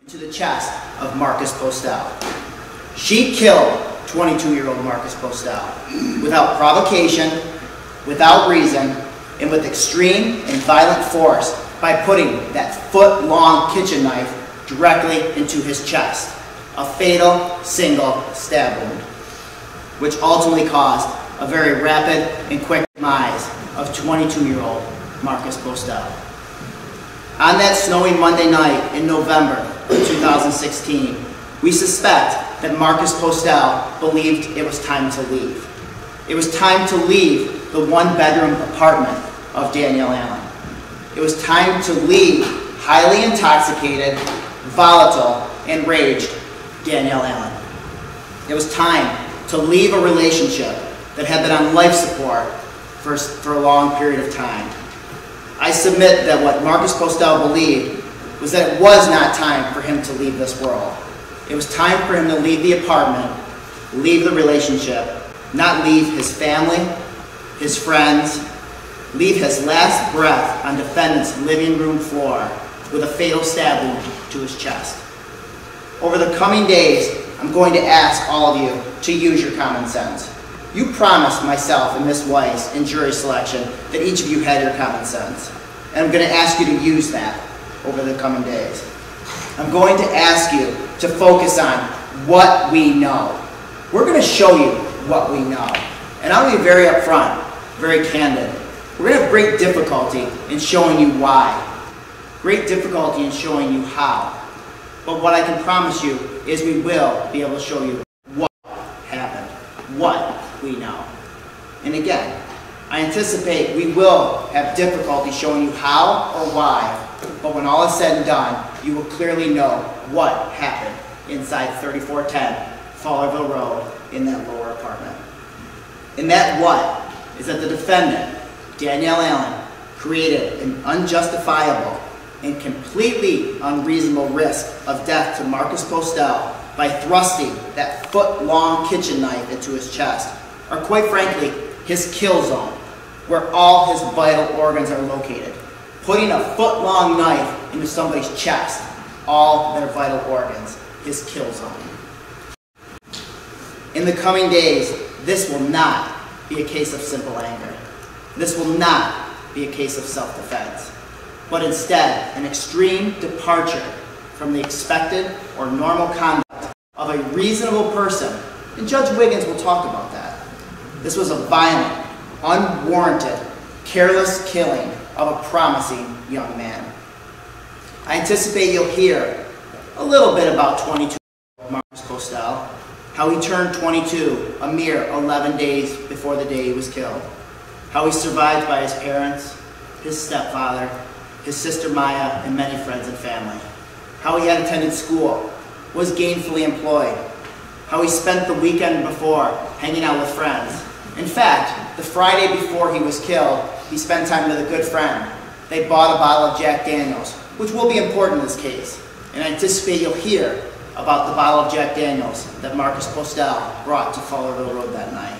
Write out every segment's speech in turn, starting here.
to the chest of Marcus Postel. She killed 22-year-old Marcus Postel without provocation, without reason, and with extreme and violent force by putting that foot-long kitchen knife directly into his chest, a fatal single stab wound, which ultimately caused a very rapid and quick demise of 22-year-old Marcus Postel. On that snowy Monday night in November of 2016, we suspect that Marcus Postel believed it was time to leave. It was time to leave the one-bedroom apartment of Danielle Allen. It was time to leave highly intoxicated, volatile, and raged Danielle Allen. It was time to leave a relationship that had been on life support for a long period of time. I submit that what Marcus Postel believed was that it was not time for him to leave this world. It was time for him to leave the apartment, leave the relationship, not leave his family, his friends, leave his last breath on defendant's living room floor with a fatal stab wound to his chest. Over the coming days, I'm going to ask all of you to use your common sense. You promised myself and Ms. Weiss in jury selection that each of you had your common sense. And I'm going to ask you to use that over the coming days. I'm going to ask you to focus on what we know. We're going to show you what we know. And I'll be very upfront, very candid. We're going to have great difficulty in showing you why. Great difficulty in showing you how. But what I can promise you is we will be able to show you what happened, what we know. And again, I anticipate we will have difficulty showing you how or why, but when all is said and done, you will clearly know what happened inside 3410 Fowlerville Road in that lower apartment. And that what is that the defendant, Danielle Allen, created an unjustifiable and completely unreasonable risk of death to Marcus Postel by thrusting that foot-long kitchen knife into his chest, or quite frankly, his kill zone, where all his vital organs are located. Putting a foot-long knife into somebody's chest, all their vital organs, his kill zone. In the coming days, this will not be a case of simple anger. This will not be a case of self-defense, but instead an extreme departure from the expected or normal conduct of a reasonable person, and Judge Wiggins will talk about that. This was a violent, unwarranted, careless killing of a promising young man. I anticipate you'll hear a little bit about 22-year-old Marcus Postel, how he turned 22 a mere 11 days before the day he was killed, how he survived by his parents, his stepfather, his sister Maya, and many friends and family, how he had attended school, was gainfully employed, how he spent the weekend before hanging out with friends. In fact, the Friday before he was killed, he spent time with a good friend. They bought a bottle of Jack Daniels, which will be important in this case. And I anticipate you'll hear about the bottle of Jack Daniels that Marcus Postel brought to Fowlerville Road that night.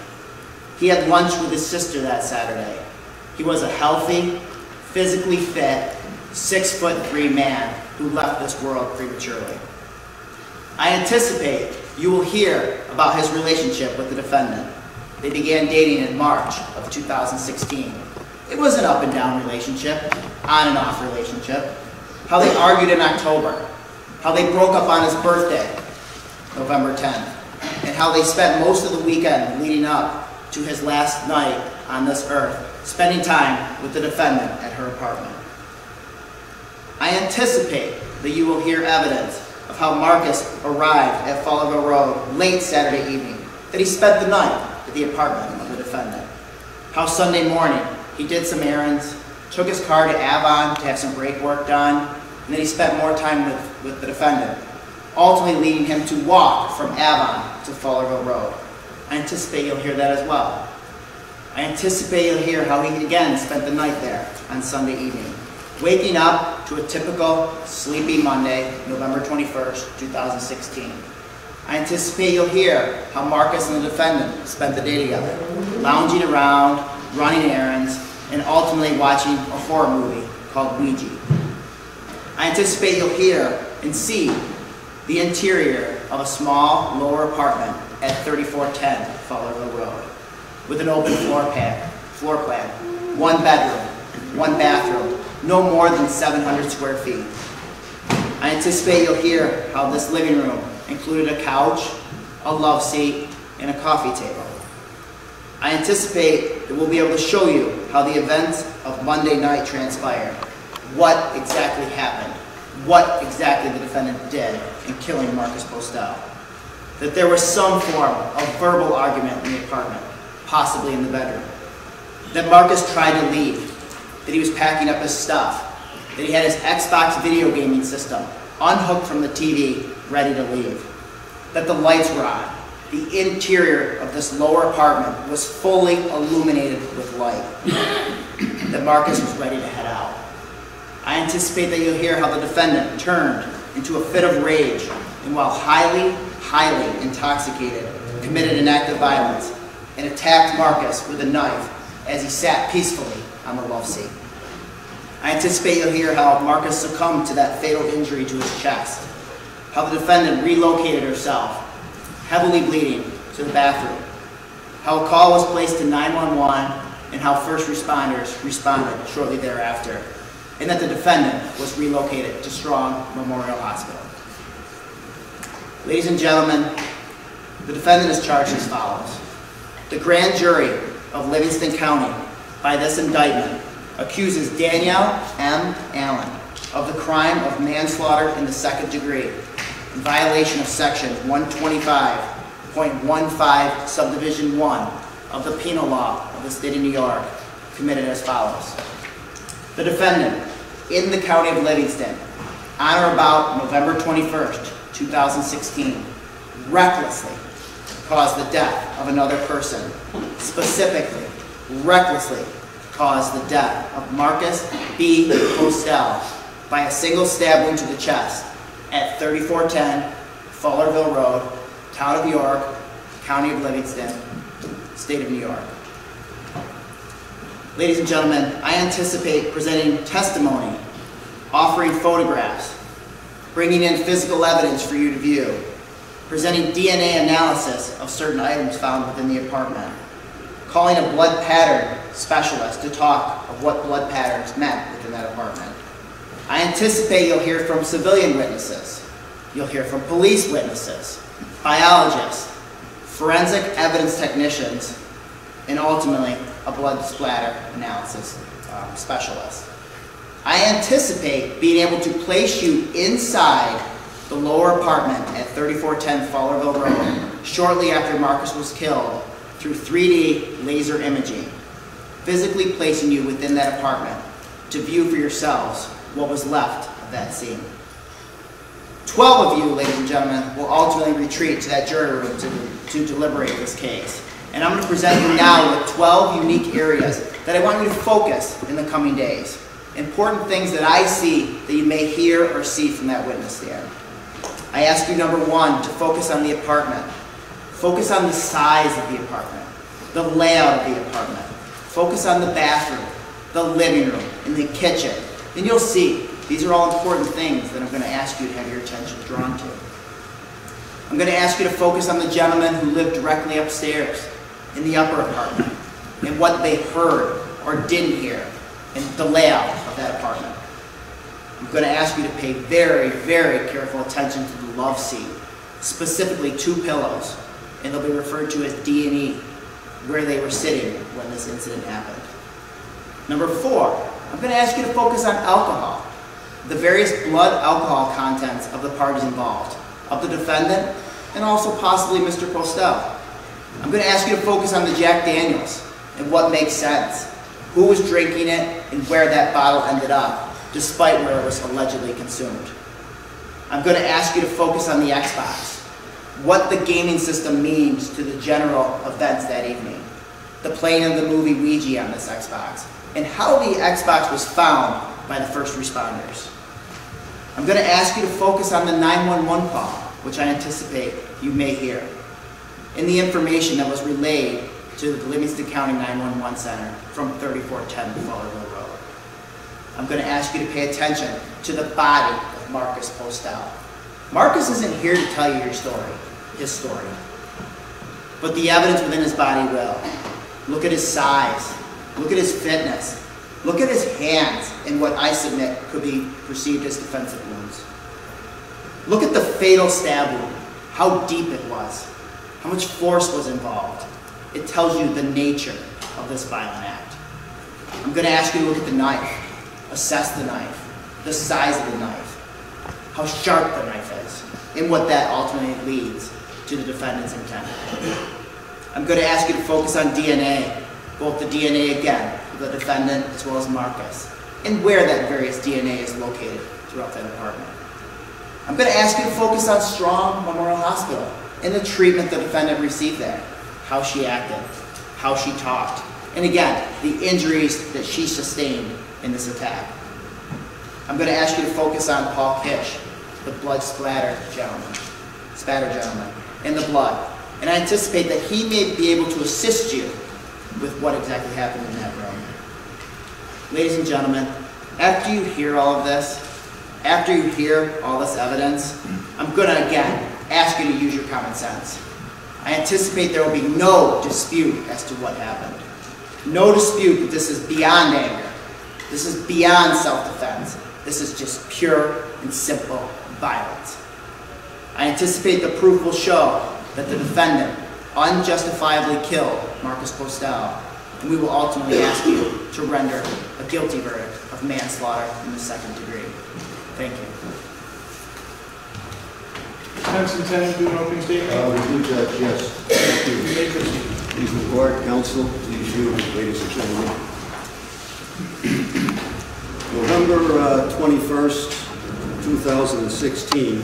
He had lunch with his sister that Saturday. He was a healthy, physically fit, 6'3" man who left this world prematurely. I anticipate you will hear about his relationship with the defendant. They began dating in March of 2016. It was an up and down relationship, on and off relationship. How they argued in October, how they broke up on his birthday, November 10th, and how they spent most of the weekend leading up to his last night on this earth, spending time with the defendant at her apartment. I anticipate that you will hear evidence of how Marcus arrived at Fowlerville Road late Saturday evening, that he spent the night at the apartment of the defendant. How Sunday morning he did some errands, took his car to Avon to have some brake work done, and then he spent more time with the defendant, ultimately leading him to walk from Avon to Fowlerville Road. I anticipate you'll hear that as well. I anticipate you'll hear how he again spent the night there on Sunday evening, waking up to a typical sleepy Monday, November 21st, 2016. I anticipate you'll hear how Marcus and the defendant spent the day together, lounging around, running errands, and ultimately watching a horror movie called Ouija. I anticipate you'll hear and see the interior of a small lower apartment at 3410 Fowlerville Road with an open floor plan, 1 bedroom, 1 bathroom, no more than 700 square feet. I anticipate you'll hear how this living room included a couch, a love seat, and a coffee table. I anticipate that we'll be able to show you how the events of Monday night transpired, what exactly happened, what exactly the defendant did in killing Marcus Postel. That there was some form of verbal argument in the apartment, possibly in the bedroom. That Marcus tried to leave, that he was packing up his stuff, that he had his Xbox video gaming system unhooked from the TV, ready to leave. That the lights were on. The interior of this lower apartment was fully illuminated with light. That Marcus was ready to head out. I anticipate that you'll hear how the defendant turned into a fit of rage and while highly intoxicated, committed an act of violence and attacked Marcus with a knife as he sat peacefully on the love seat. I anticipate you'll hear how Marcus succumbed to that fatal injury to his chest, how the defendant relocated herself, heavily bleeding, to the bathroom, how a call was placed to 911, and how first responders responded shortly thereafter, and that the defendant was relocated to Strong Memorial Hospital. Ladies and gentlemen, the defendant is charged as follows. The grand jury of Livingston County, by this indictment, accuses Danielle M. Allen of the crime of manslaughter in the second degree in violation of section 125.15 subdivision 1 of the penal law of the state of New York, committed as follows. The defendant in the county of Livingston, on or about November 21st, 2016, recklessly caused the death of another person, specifically, recklessly caused the death of Marcus B. Postel by a single stab wound to the chest at 3410 Fowlerville Road, Town of York, County of Livingston, State of New York. Ladies and gentlemen, I anticipate presenting testimony, offering photographs, bringing in physical evidence for you to view, presenting DNA analysis of certain items found within the apartment, calling a blood pattern specialist to talk of what blood patterns meant within that apartment. I anticipate you'll hear from civilian witnesses, you'll hear from police witnesses, biologists, forensic evidence technicians, and ultimately a blood splatter analysis specialist. I anticipate being able to place you inside the lower apartment at 3410 Fowlerville Road shortly after Marcus was killed through 3D laser imaging, physically placing you within that apartment to view for yourselves what was left of that scene. 12 of you, ladies and gentlemen, will ultimately retreat to that jury room to deliberate this case. And I'm going to present you now with 12 unique areas that I want you to focus in the coming days. Important things that I see that you may hear or see from that witness stand. I ask you, number one, to focus on the apartment. Focus on the size of the apartment, the layout of the apartment. Focus on the bathroom, the living room, and the kitchen. And you'll see, these are all important things that I'm going to ask you to have your attention drawn to. I'm going to ask you to focus on the gentleman who lived directly upstairs in the upper apartment and what they heard or didn't hear and the layout of that apartment. I'm going to ask you to pay very, very careful attention to the love seat, specifically 2 pillows, and they'll be referred to as D&E, where they were sitting when this incident happened. Number 4, I'm going to ask you to focus on alcohol, the various blood alcohol contents of the parties involved, of the defendant, and also possibly Mr. Postel. I'm going to ask you to focus on the Jack Daniels and what makes sense, who was drinking it, and where that bottle ended up, despite where it was allegedly consumed. I'm going to ask you to focus on the Xbox, what the gaming system means to the general events that evening, the playing of the movie Ouija on this Xbox, and how the Xbox was found by the first responders. I'm going to ask you to focus on the 911 call, which I anticipate you may hear, and the information that was relayed to the Livingston County 911 Center from 3410 Fowlerville Road. I'm going to ask you to pay attention to the body of Marcus Postel. Marcus isn't here to tell you his story. But the evidence within his body will. Look at his size. Look at his fitness. Look at his hands and what I submit could be perceived as defensive wounds. Look at the fatal stab wound, how deep it was, how much force was involved. It tells you the nature of this violent act. I'm going to ask you to look at the knife, assess the knife, the size of the knife, how sharp the knife is, and what that ultimately leads to the defendant's intent. I'm going to ask you to focus on DNA, both the DNA again, of the defendant as well as Marcus, and where that various DNA is located throughout that apartment. I'm going to ask you to focus on Strong Memorial Hospital and the treatment the defendant received there, how she acted, how she talked, and again, the injuries that she sustained in this attack. I'm going to ask you to focus on Paul Kish, the blood spatter gentleman, and the blood. And I anticipate that he may be able to assist you with what exactly happened in that room. Ladies and gentlemen, after you hear all of this, after you hear all this evidence, I'm going to again ask you to use your common sense. I anticipate there will be no dispute as to what happened. No dispute that this is beyond anger. This is beyond self-defense. This is just pure and simple violence. I anticipate the proof will show that the defendant unjustifiably killed Marcus Postel, and we will ultimately ask you to render a guilty verdict of manslaughter in the second degree. Thank you. Defense intending to do an opening statement? We do, Judge, yes. Thank you. You may proceed. Please report, counsel, please you, ladies and gentlemen. November 21st, 2016,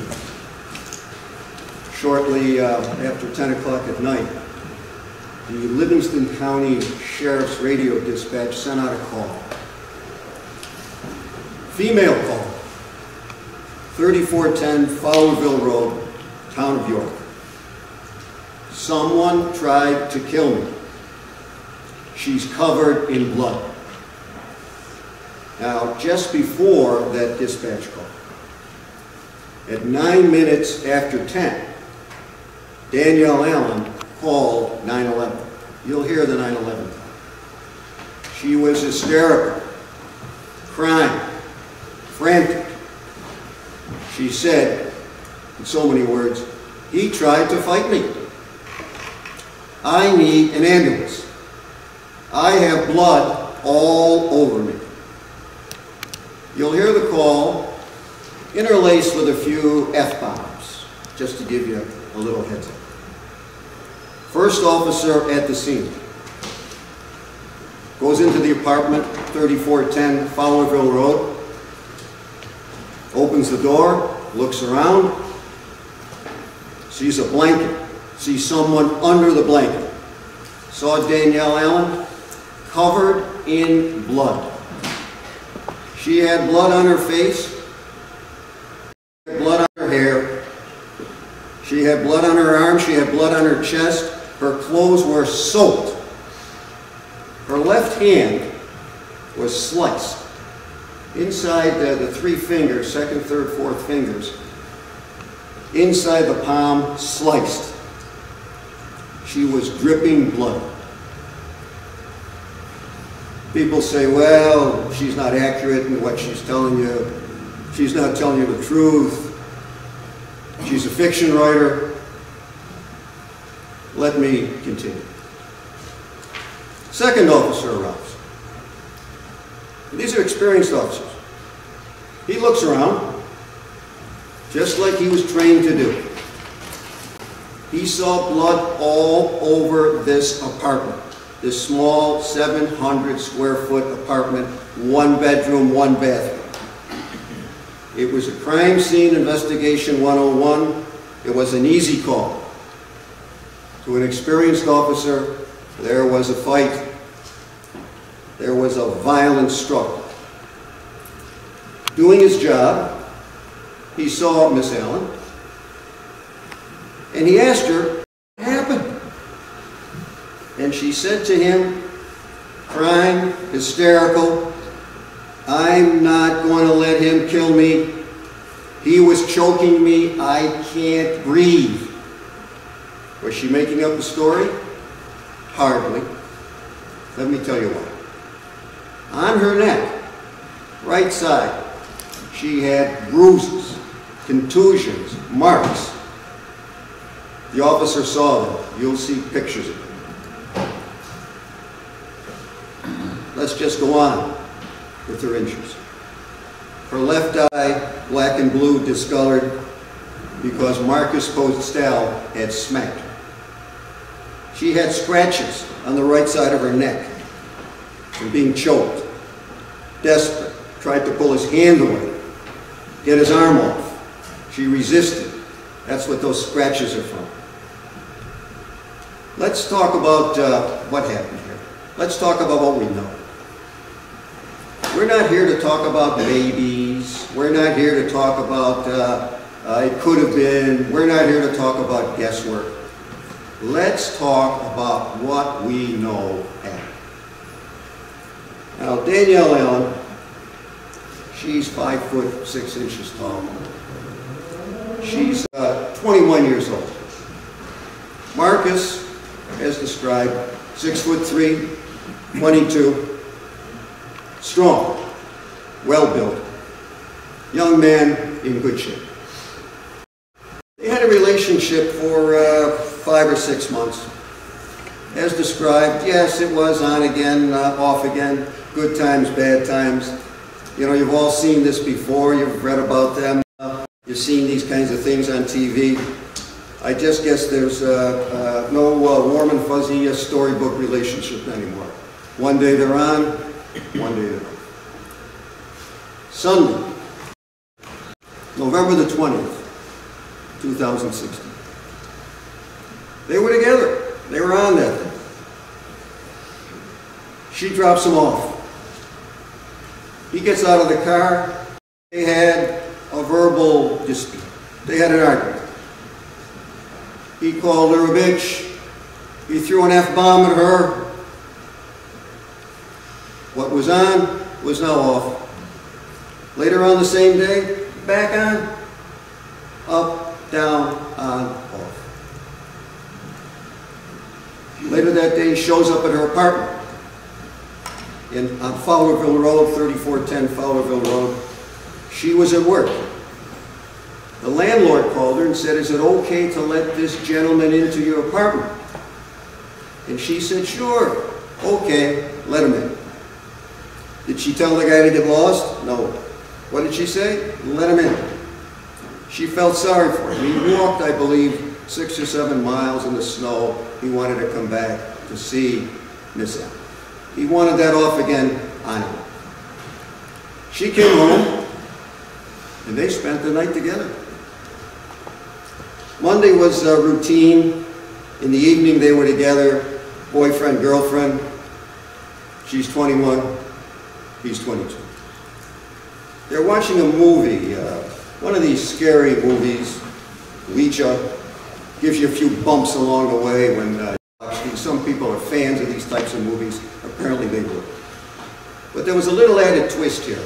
shortly after 10 o'clock at night, the Livingston County Sheriff's Radio Dispatch sent out a call. Female call, 3410 Fowlerville Road, Town of York. Someone tried to kill me. She's covered in blood. Now, just before that dispatch call, at 9 minutes after 10, Danielle Allen called 911. You'll hear the 911. She was hysterical, crying, frantic. She said, in so many words, "He tried to fight me. I need an ambulance. I have blood all over me." You'll hear the call interlaced with a few F-bombs, just to give you a little heads up. First officer at the scene goes into the apartment, 3410 Fowlerville Road, opens the door, looks around, sees a blanket, sees someone under the blanket. Saw Danielle Allen covered in blood. She had blood on her face, blood on her hair, she had blood on her arm, she had blood on her chest, her clothes were soaked. Her left hand was sliced. Inside the three fingers, second, third, fourth fingers, inside the palm, sliced. She was dripping blood. People say, well, she's not accurate in what she's telling you. She's not telling you the truth. She's a fiction writer. Let me continue. Second officer arrives. These are experienced officers. He looks around, just like he was trained to do. He saw blood all over this apartment, this small 700 square foot apartment, 1 bedroom, 1 bathroom. It was a crime scene investigation 101. It was an easy call. To an experienced officer, there was a fight. There was a violent struggle. Doing his job, he saw Miss Allen, and he asked her, what happened? And she said to him, crying, hysterical, I'm not going to let him kill me. He was choking me. I can't breathe. Was she making up a story? Hardly. Let me tell you why. On her neck, right side, she had bruises, contusions, marks. The officer saw them. You'll see pictures of them. Let's just go on with her injuries. Her left eye, black and blue, discolored because Marcus Postel had smacked her. She had scratches on the right side of her neck from being choked. Desperate, tried to pull his hand away, get his arm off. She resisted. That's what those scratches are from. Let's talk about what happened here. Let's talk about what we know. We're not here to talk about babies. We're not here to talk about it could have been. We're not here to talk about guesswork. Let's talk about what we know happened. Now, Danielle Allen, she's 5'6" tall. She's 21 years old. Marcus, as described, 6'3", 22. Strong, well-built, young man in good shape. They had a relationship for 5 or 6 months. As described, yes, it was on again, off again, good times, bad times. You know, you've all seen this before, you've read about them, you've seen these kinds of things on TV. I just guess there's no warm and fuzzy storybook relationship anymore. One day they're on, one day they're off. Sunday, November the 20th, 2016. They were together. They were on that day. She drops him off. He gets out of the car. They had a verbal dispute. They had an argument. He called her a bitch. He threw an F-bomb at her. What was on was now off. Later on the same day, back on, up, down, on, off. Later that day, he shows up at her apartment on Fowlerville Road, 3410 Fowlerville Road. She was at work. The landlord called her and said, "Is it okay to let this gentleman into your apartment?" And she said, "Sure, okay, let him in." Did she tell the guy to get lost? No. What did she say? Let him in. She felt sorry for him. He walked, I believe, 6 or 7 miles in the snow. He wanted to come back to see Miss Allen. He wanted that off again on him. She came home, and they spent the night together. Monday was routine. In the evening, they were together, boyfriend, girlfriend. She's 21, he's 22. They're watching a movie, one of these scary movies. Ouija gives you a few bumps along the way when some people are fans of these types of movies. Apparently they were. But there was a little added twist here.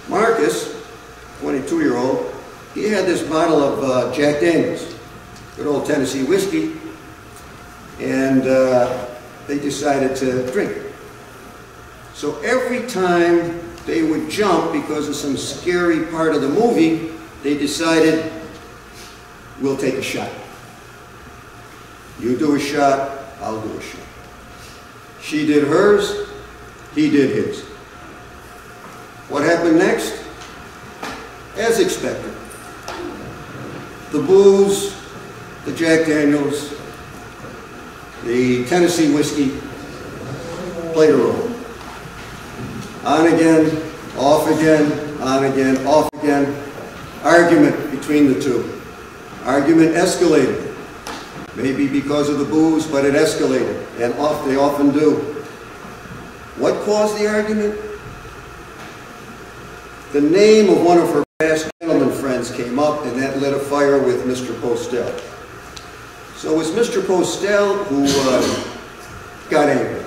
Marcus, 22-year-old, he had this bottle of Jack Daniels, good old Tennessee whiskey, and they decided to drink it. So every time they would jump because of some scary part of the movie, they decided, we'll take a shot. You do a shot, I'll do a shot. She did hers, he did his. What happened next? As expected. The booze, the Jack Daniels, the Tennessee whiskey played a role. On again, off again, on again, off again. Argument between the two. Argument escalated. Maybe because of the booze, but it escalated, and they often do. What caused the argument? The name of one of her past gentleman friends came up, and that lit a fire with Mr. Postel. So it was Mr. Postel who got angry.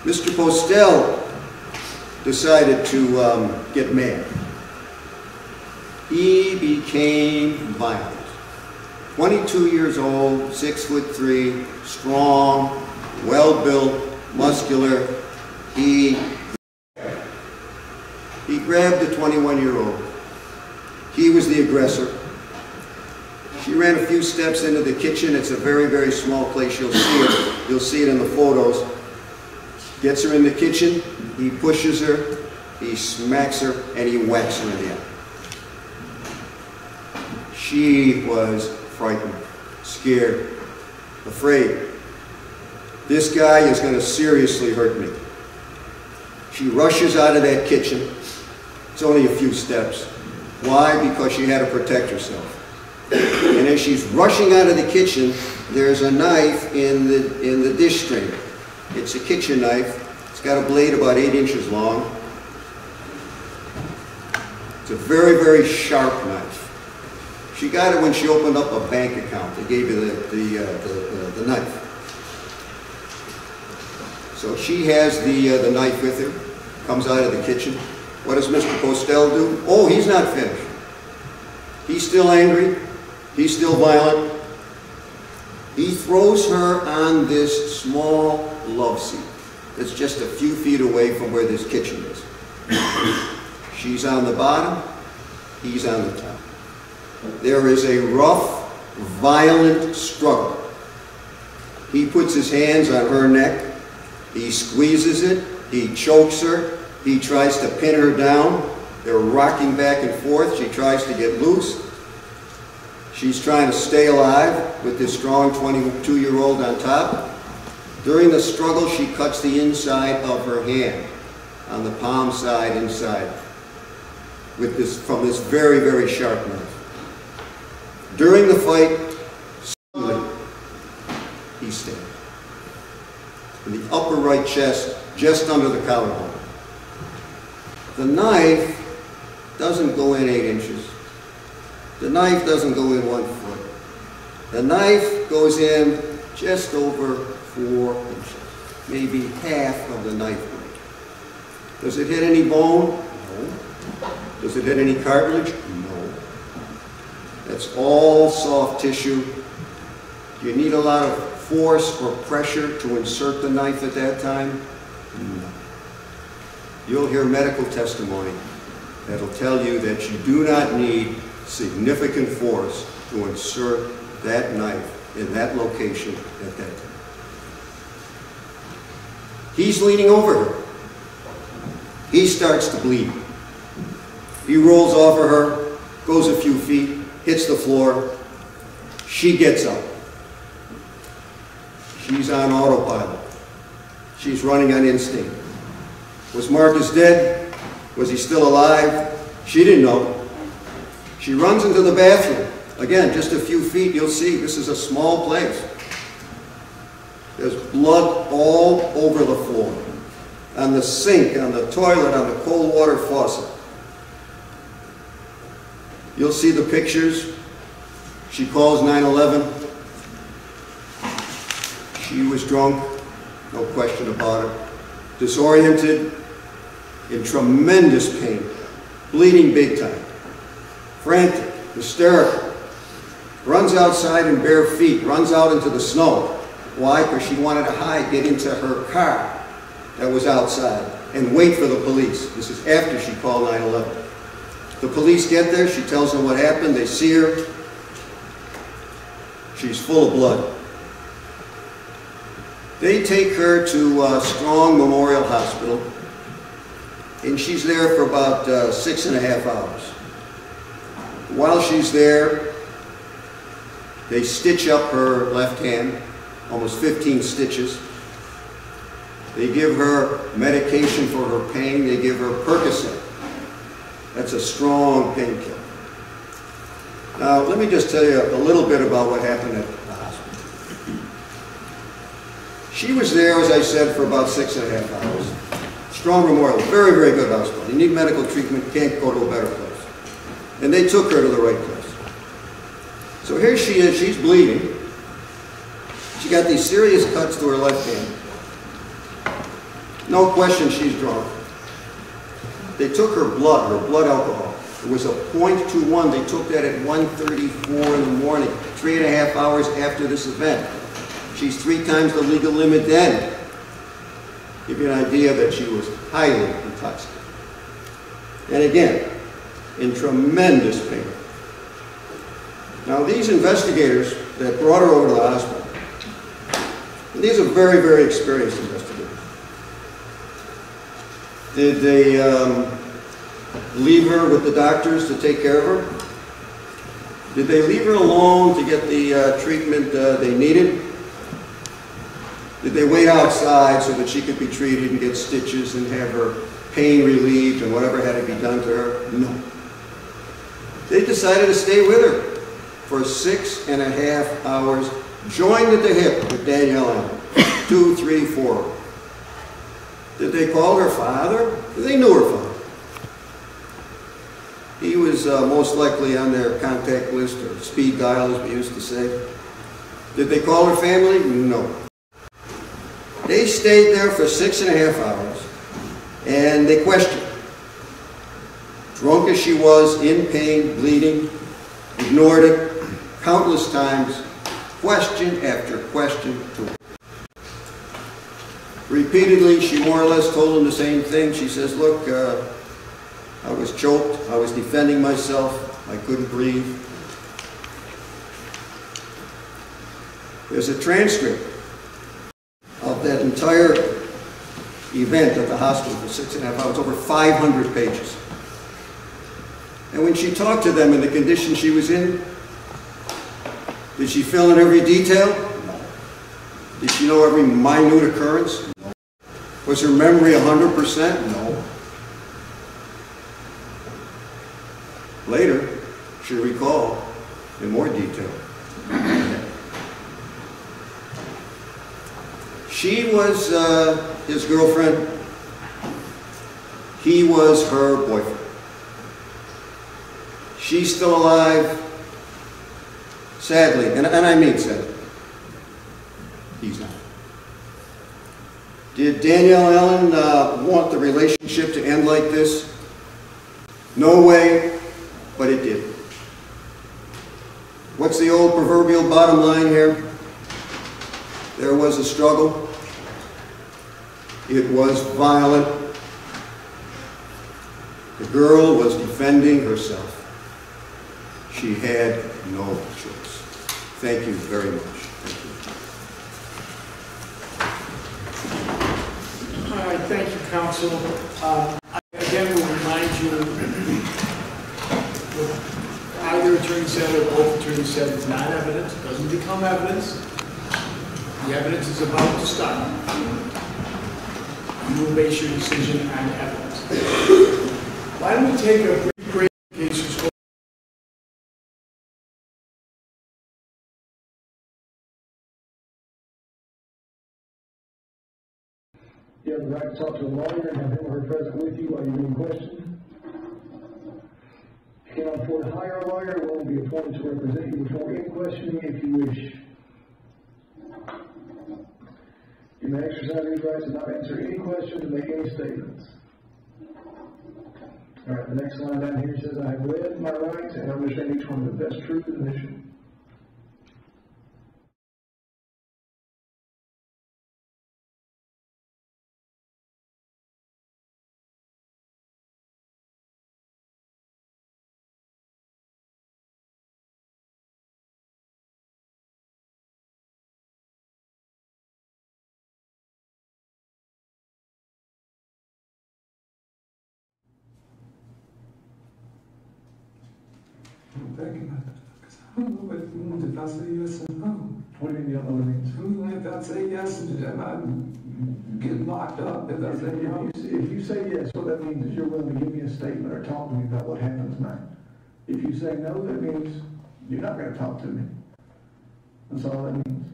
Mr. Postel decided to get mad. he became violent. 22 years old, 6'3", strong, well-built, muscular. He grabbed the 21-year-old. He was the aggressor. She ran a few steps into the kitchen. It's a very, very small place. You'll see it. You'll see it in the photos. Gets her in the kitchen. He pushes her. He smacks her, and he whacks her again. She was frightened, scared, afraid. This guy is going to seriously hurt me. She rushes out of that kitchen. It's only a few steps. Why? Because she had to protect herself. And as she's rushing out of the kitchen, there's a knife in the dish strainer. It's a kitchen knife. It's got a blade about 8 inches long. It's a very, very sharp knife. She got it when she opened up a bank account. They gave you the knife. So she has the knife with her, comes out of the kitchen. What does Mr. Postel do? Oh, he's not finished. He's still angry. He's still violent. He throws her on this small love seat that's just a few feet away from where this kitchen is. She's on the bottom. He's on the top. There is a rough, violent struggle. He puts his hands on her neck. He squeezes it. He chokes her. He tries to pin her down. They're rocking back and forth. She tries to get loose. She's trying to stay alive with this strong 22-year-old on top. During the struggle, she cuts the inside of her hand, on the palm side inside, with from this very, very sharp knife. During the fight, suddenly, he stabbed in the upper right chest, just under the collarbone. The knife doesn't go in 8 inches. The knife doesn't go in 1 foot. The knife goes in just over 4 inches, maybe half of the knife blade. Does it hit any bone? No. Does it hit any cartilage? No. That's all soft tissue. Do you need a lot of force or pressure to insert the knife at that time? No. You'll hear medical testimony that'll tell you that you do not need significant force to insert that knife in that location at that time. He's leaning over her. He starts to bleed. He rolls over her, goes a few feet, hits the floor. She gets up. She's on autopilot. She's running on instinct. Was Marcus dead? Was he still alive? She didn't know. She runs into the bathroom. Again, just a few feet, you'll see this is a small place. There's blood all over the floor. On the sink, on the toilet, on the cold water faucet. You'll see the pictures. She calls 911. She was drunk, no question about it. Disoriented, in tremendous pain, bleeding big time, frantic, hysterical, runs outside in bare feet, runs out into the snow. Why? Because she wanted to hide, get into her car that was outside and wait for the police. This is after she called 911. The police get there, she tells them what happened, they see her. She's full of blood. They take her to Strong Memorial Hospital, and she's there for about 6.5 hours. While she's there, they stitch up her left hand, almost 15 stitches. They give her medication for her pain. They give her Percocet. That's a strong painkiller. Now, let me just tell you a little bit about what happened at the hospital. She was there, as I said, for about 6.5 hours. Strong Memorial, very, very good hospital. You need medical treatment, can't go to a better place. And they took her to the right place. So here she is, she's bleeding. She got these serious cuts to her left hand. No question she's drunk. They took her blood alcohol. It was a .21. They took that at 1:34 in the morning, 3.5 hours after this event. She's 3 times the legal limit then. Give you an idea that she was highly intoxicated. And again, in tremendous pain. Now these investigators that brought her over to the hospital, and these are very, very experienced investigators. Did they leave her with the doctors to take care of her? Did they leave her alone to get the treatment they needed? Did they wait outside so that she could be treated and get stitches and have her pain relieved and whatever had to be done to her? No. They decided to stay with her for 6.5 hours, joined at the hip with Danielle Allen. 2, 3, 4. Did they call her father? They knew her father. He was most likely on their contact list, or speed dial as we used to say. Did they call her family? No. They stayed there for 6.5 hours, and they questioned her. Drunk as she was, in pain, bleeding, ignored it countless times, question after question to her. Repeatedly, she more or less told him the same thing. She says, look, I was choked, I was defending myself, I couldn't breathe. There's a transcript of that entire event at the hospital for 6.5 hours, over 500 pages. And when she talked to them in the condition she was in, did she fill in every detail? No. Did she know every minute occurrence? No. Was her memory 100%? No. Later, she recalled in more detail. She was his girlfriend. He was her boyfriend. She's still alive. Sadly, and I mean sadly, he's not. Did Danielle Allen want the relationship to end like this? No way, but it did. What's the old proverbial bottom line here? There was a struggle. It was violent. The girl was defending herself. She had no choice. Thank you very much. Thank All right, thank you, counsel. I again will remind you, what either attorney said or both attorneys said, it's not evidence. It doesn't become evidence. The evidence is about to start. You will base your decision on evidence. Why don't we take a brief break in case you're You have the right to talk to a lawyer and have him or her present with you while you're being questioned. If you cannot afford to hire a lawyer, one will be appointed to represent you before any questioning if you wish. You may exercise these rights and not answer any questions and make any statements. All right, the next line down here says, I have read my rights and understand each one of the best truth in this issue. I don't know what it means if I say yes or no. What do you mean you don't know what it means? If I say yes, am I get locked up if I say no? If you say yes, what that means is you're willing to give me a statement or talk to me about what happens next. If you say no, that means you're not going to talk to me. That's all that means.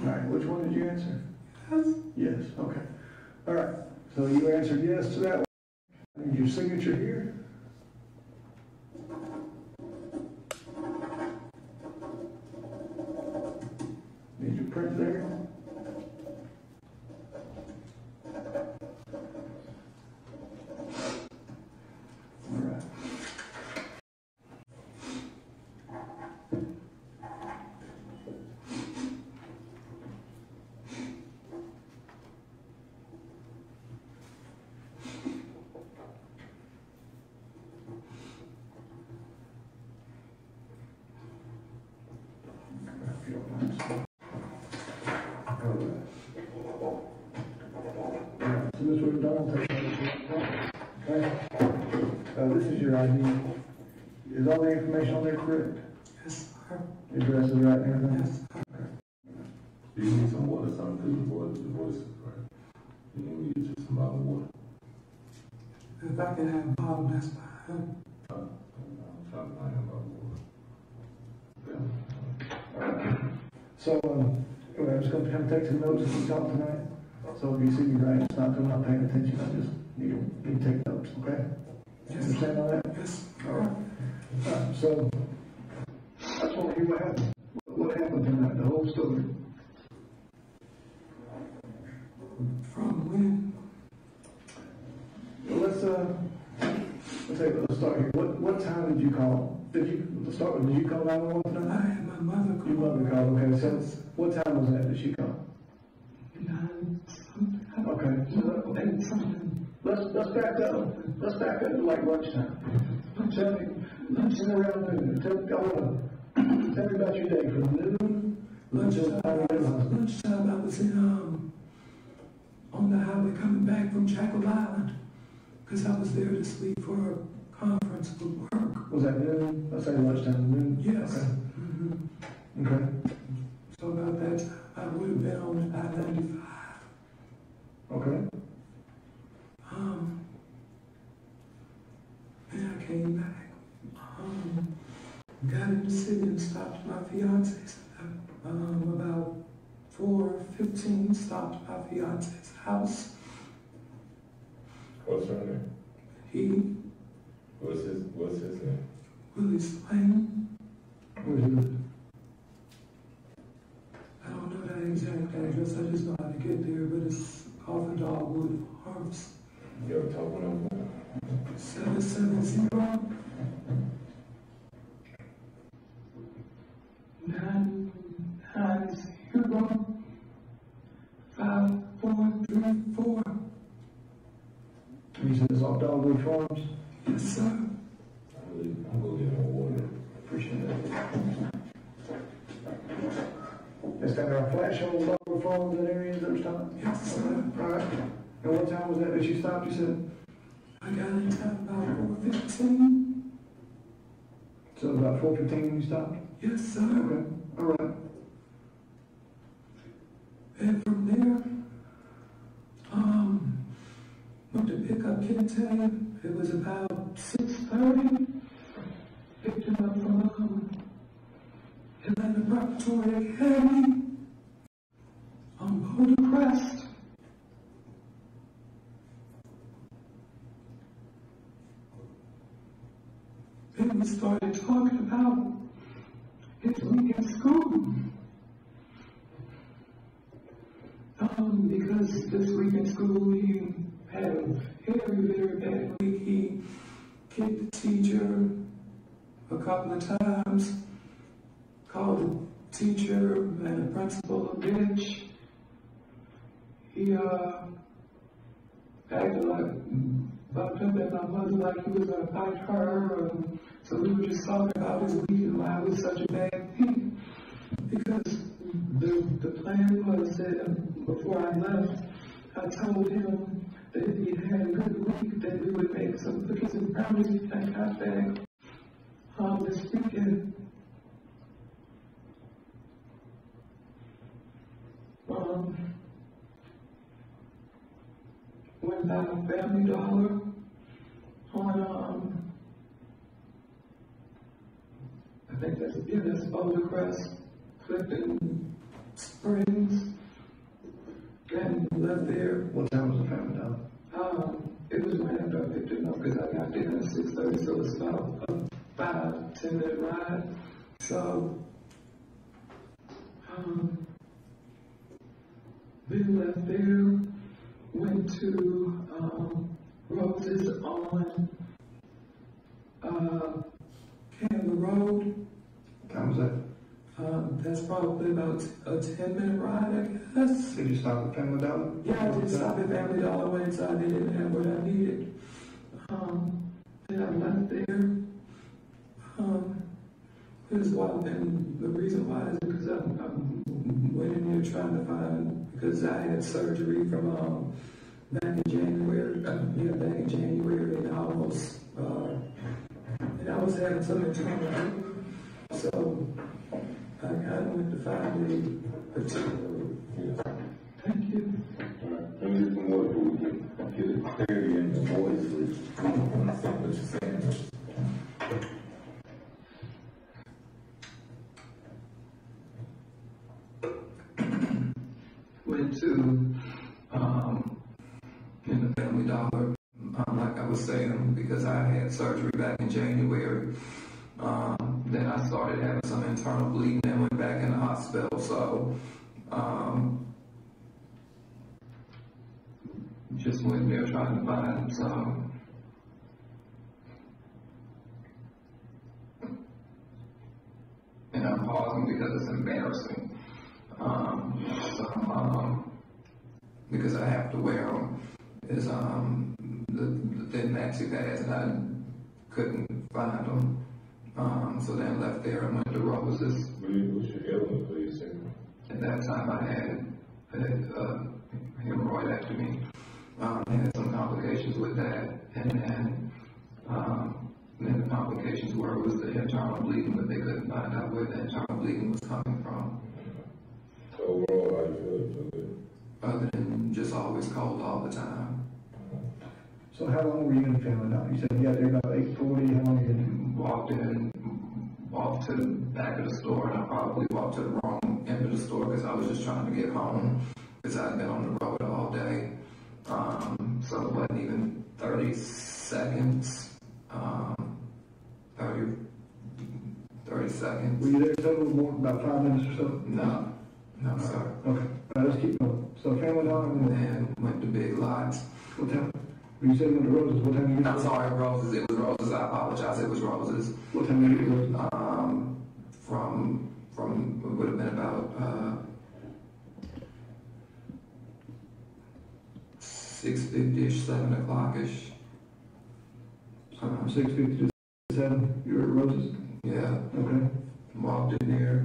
All right, which one did you answer? Yes. Yes, okay. All right, so you answered yes to that one. And your signature here. won't take that. Okay? This is your ID. Is all the information on there correct? Yes, sir. The address is right and everything? Yes, sir. Do you need some water, something through the voice, right? You need just some bottle of water. If I can have a bottle, that's fine. I'm trying to find about water. So, I'm just going to kind of take some notes as we talk tonight. So if you see me writing, it's not that I'm not paying attention, I just need to take notes, okay? You understand all that? Yes. All right. So, I just want to hear what happened. What happened tonight, the whole story. From when? Well, let's start here. What time did you call? Did you call 911 I tonight? had my mother call. Your mother called, okay. So what time was that she called? 9 something. Okay. So 8 something. let's back up. Let's back up to like lunchtime. Tell me around noon. Tell me about your day from noon until the time you get home. Lunchtime, I was on the highway coming back from Jackal Island because I was there to sleep for a conference for work. Was that noon? Let's say lunchtime, noon? Yes. Okay. Mm-hmm. Okay. So about that time, I would have been on I-95. Okay. And I came back. Got in the city and stopped my fiance's. About 4:15, stopped my fiance's house. What's her name? He, What's his name? Willie's Lane. Where's it? I don't know that exact address, I just know how to get there, but it's off of Dogwood Farms. You ever talk with him? 770 990 5434. You said it's off Dogwood Farms? Yes, sir. I'm gonna get him water. Appreciate that. Is that our flash on Dogwood Farms, that area, those times? Yes, sir. All right. And what time was that you stopped, you said? I got in town about 4:15. So about 4:15 when you stopped? Yes, sir. Okay, all right. And from there, went to pick up Kentay. It was about 6:30. Picked him up from Atlanta Preparatory Academy on Boulder Crest. Then we started talking about his week in school. Because this week in school he had a very, very bad week. He kicked the teacher a couple of times, called the teacher and the principal a bitch. He acted like, bucked up at my mother like he was going to fight her. So we were just talking about his week and why it was such a bad week. Because the plan was that before I left, I told him that if he had a good week, that we would make some cookies and brownies and got back this weekend. Went by Family Dollar on I think that's Boulder Crest, Clifton Springs, and left there. What time was the Family Dollar? It was right after I picked him up because I got there at 6:30, so it's about a 5-10 minute ride. So, we left there, went to Rose's on Canberra Road. What time was that? That's probably about a 10-minute ride, I guess. Did you stop at Family Dollar? Yeah, I did stop at Family Dollar, went inside, they didn't have what I needed. Then I left there. And the reason why is because I went in there trying to find, because I had surgery from back in January, and almost, and I was having some internal, so I went to 5 days. Thank you. And you can work with get it clarity in your voice, so we can understand what you're saying. Went to in the Family Dollar, like I was saying, because I had surgery back in January. Then I started having some internal bleeding and went back in the hospital. So just went there trying to find some. And I'm pausing because it's embarrassing. Because I have to wear them, is the thin maxi pads, and I couldn't find them. So then left there and went to Rose's. What's your ailment, please? At that time I had hemorrhoidectomy. Had some complications with that, and then the complications were it was the internal bleeding, but they couldn't find out where the internal bleeding was coming from. So overall, how you feel? Other than just always cold all the time. So how long were you in Family Dollar? You said you got there about 8:40. How long were you in? Walked to the back of the store, and I probably walked to the wrong end of the store because I was just trying to get home because I'd been on the road all day. So it wasn't even 30 seconds. 30 seconds. Were you there total more about 5 minutes or so? No, sir. Okay. All right, let's keep going. So Family Dollar And then went to Big Lots. What time? You said you went to Rose's. What time did you get? I'm sorry, Roses. It was Roses. I apologize. It was Roses. What time did you get to Rose's? From it would have been about 6:50ish, 7 o'clock-ish. 6:50 to 7. You were at Rose's. Yeah. Okay. Walked in there.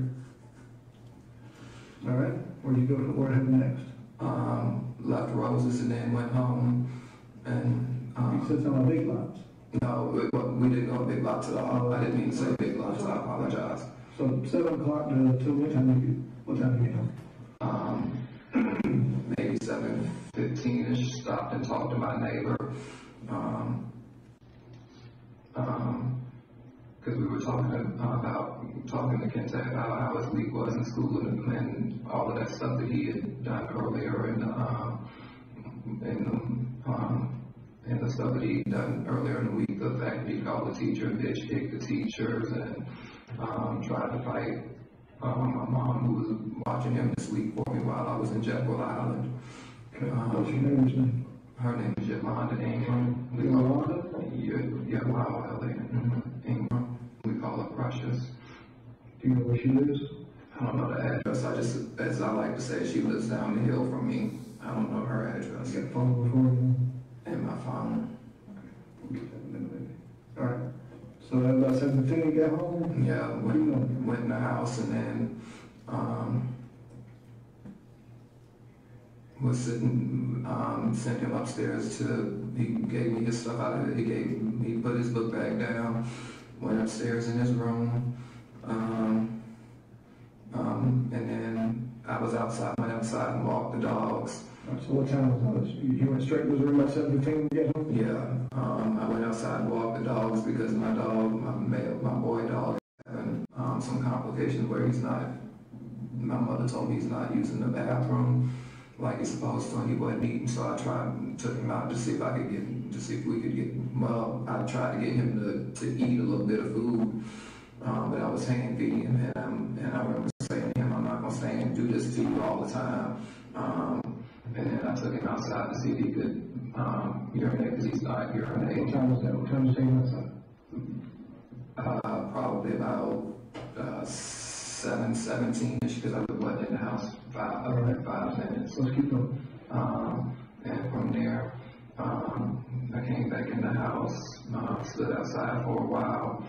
All right. Where'd you go? Where happened next? Left Roses and then went home. And You said something about Big Lots. no, we didn't go Big Lots at all. I didn't mean to say Big Lots. I apologize. So 7 o'clock to what time did you? What time did you get home? Maybe 7:15ish. Stopped and talked to my neighbor. Because we were talking to Kente about how his week was in school and all of that stuff that he had done earlier and the stuff that he had done earlier in the week, the fact that he called the teacher and bitch kicked the teachers and tried to fight my mom who was watching him this week for me while I was in Jekyll Island. What's your neighbor's name? Her name is Yolanda Ingram. Yolanda? Yeah, Ingram. We call her Precious. Do you know where she lives? I don't know the address. I just, as I like to say, she lives down the hill from me. I don't know her address. You got a phone before you? And my phone. All right. So at about 7:15 you got home? Yeah, went in the house and then was sitting, sent him upstairs he gave me his stuff out of it. He put his book bag down, went upstairs in his room, and then I was went outside and walked the dogs. All right, so what time was it? You went straight to his room about 7:15 to get home? Yeah, I went outside and walked the dogs because my boy dog, having some complications where my mother told me he's not using the bathroom like he's supposed to, and he wasn't eating, so I took him out to see if we could get, I tried to get him to eat a little bit of food, but I was hand feeding him, and I remember saying to him, I'm not going to stand and do this to you all the time, and then I took him outside to see if he could urinate, because he's not urinating. What time was that? What time did you take him outside? Probably about 7:17ish, because I wasn't in the house 5 minutes. Let's keep going. And from there, I came back in the house, stood outside for a while,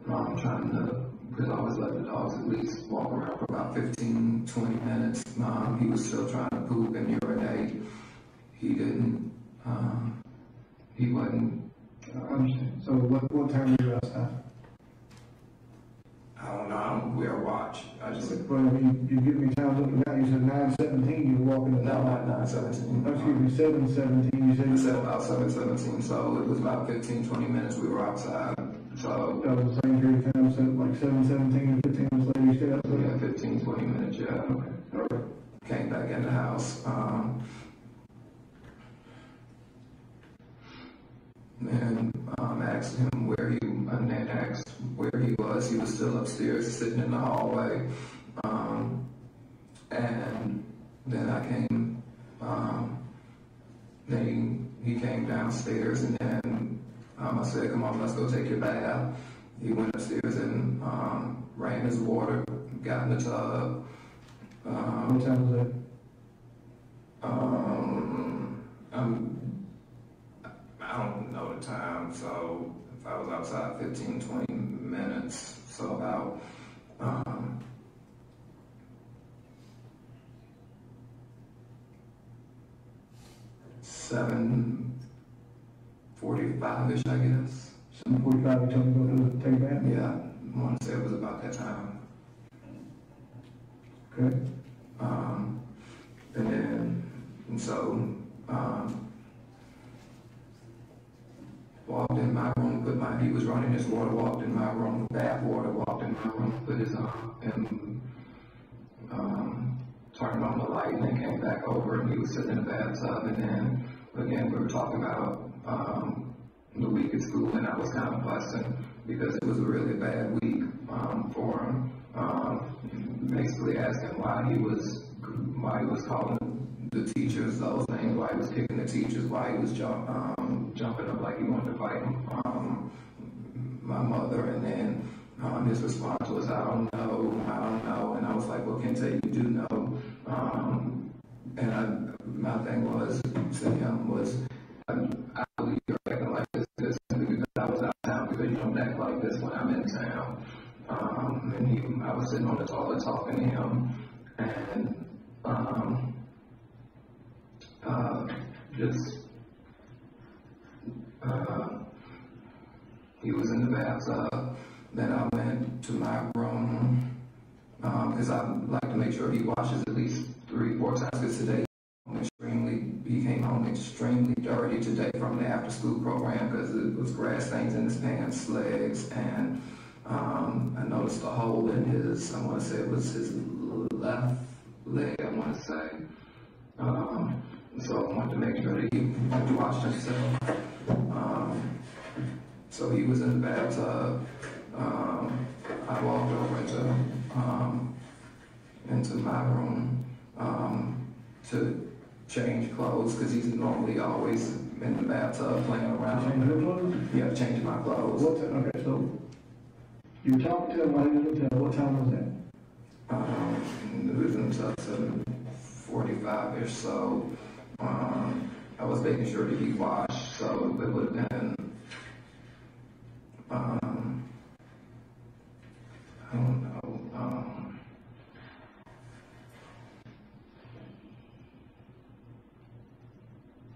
because I always let the dogs at least walk around for about 15-20 minutes. He was still trying to poop and urinate. He didn't he wasn't. I understand. So what time were you outside? I don't know. I don't wear a watch. I just. Well, you give me time looking out. You said 9:17. You were walking the No, dog. not 9:17. Excuse me, 7:17. You said I said about 7:17, so it was about 15, 20 minutes we were outside. So that was the same period of time. So like 7:17, 15 minutes later, you stayed outside. yeah, 15, 20 minutes. Yeah. Okay. All right. Came back in the house. And asked him where he was. He was still upstairs, sitting in the hallway. And then I came. Then he came downstairs, and then I said, "Come on, let's go take your bath." He went upstairs and ran his water, got in the tub. What time was that? I don't know the time, so if I was outside 15, 20 minutes, so about 7:45-ish, I guess. 7:45. You told me to go to take a bath. Yeah, I want to say it was about that time. Okay. And so walked in my room, he was running his water, walked in my room, bath water, walked in my room, put his arm and turned on the light, and then came back over, and he was sitting in the bathtub. And then again, we were talking about the week at school, and I was kind of fussing because it was a really bad week for him. Basically asking why he was calling the teachers those names, why he was kicking the teachers, why he was jumping up like he wanted to fight my mother. And then his response was, I don't know. And I was like, well, Kente, you do know. And my thing was to him was, I believe you're acting like this simply because I was out of town, because you don't act like this when I'm in town. And I was sitting on the toilet talking to him, and he was in the bathtub. Then I went to my room, because I like to make sure he washes at least 3-4 times, because today he came home extremely dirty today from the after school program, because it was grass stains in his pants, legs, and I noticed a hole in his, I want to say it was his left leg, I want to say. So I wanted to make sure that he washed himself. So he was in the bathtub. I walked over into my room to change clothes, because he's normally always in the bathtub playing around. Change your clothes? Yeah, changing my clothes. Okay, so you were talking to him while he was in the hotel. What time was that? It was until 7:45-ish, so I was making sure that he washed, so it would have been, I don't know,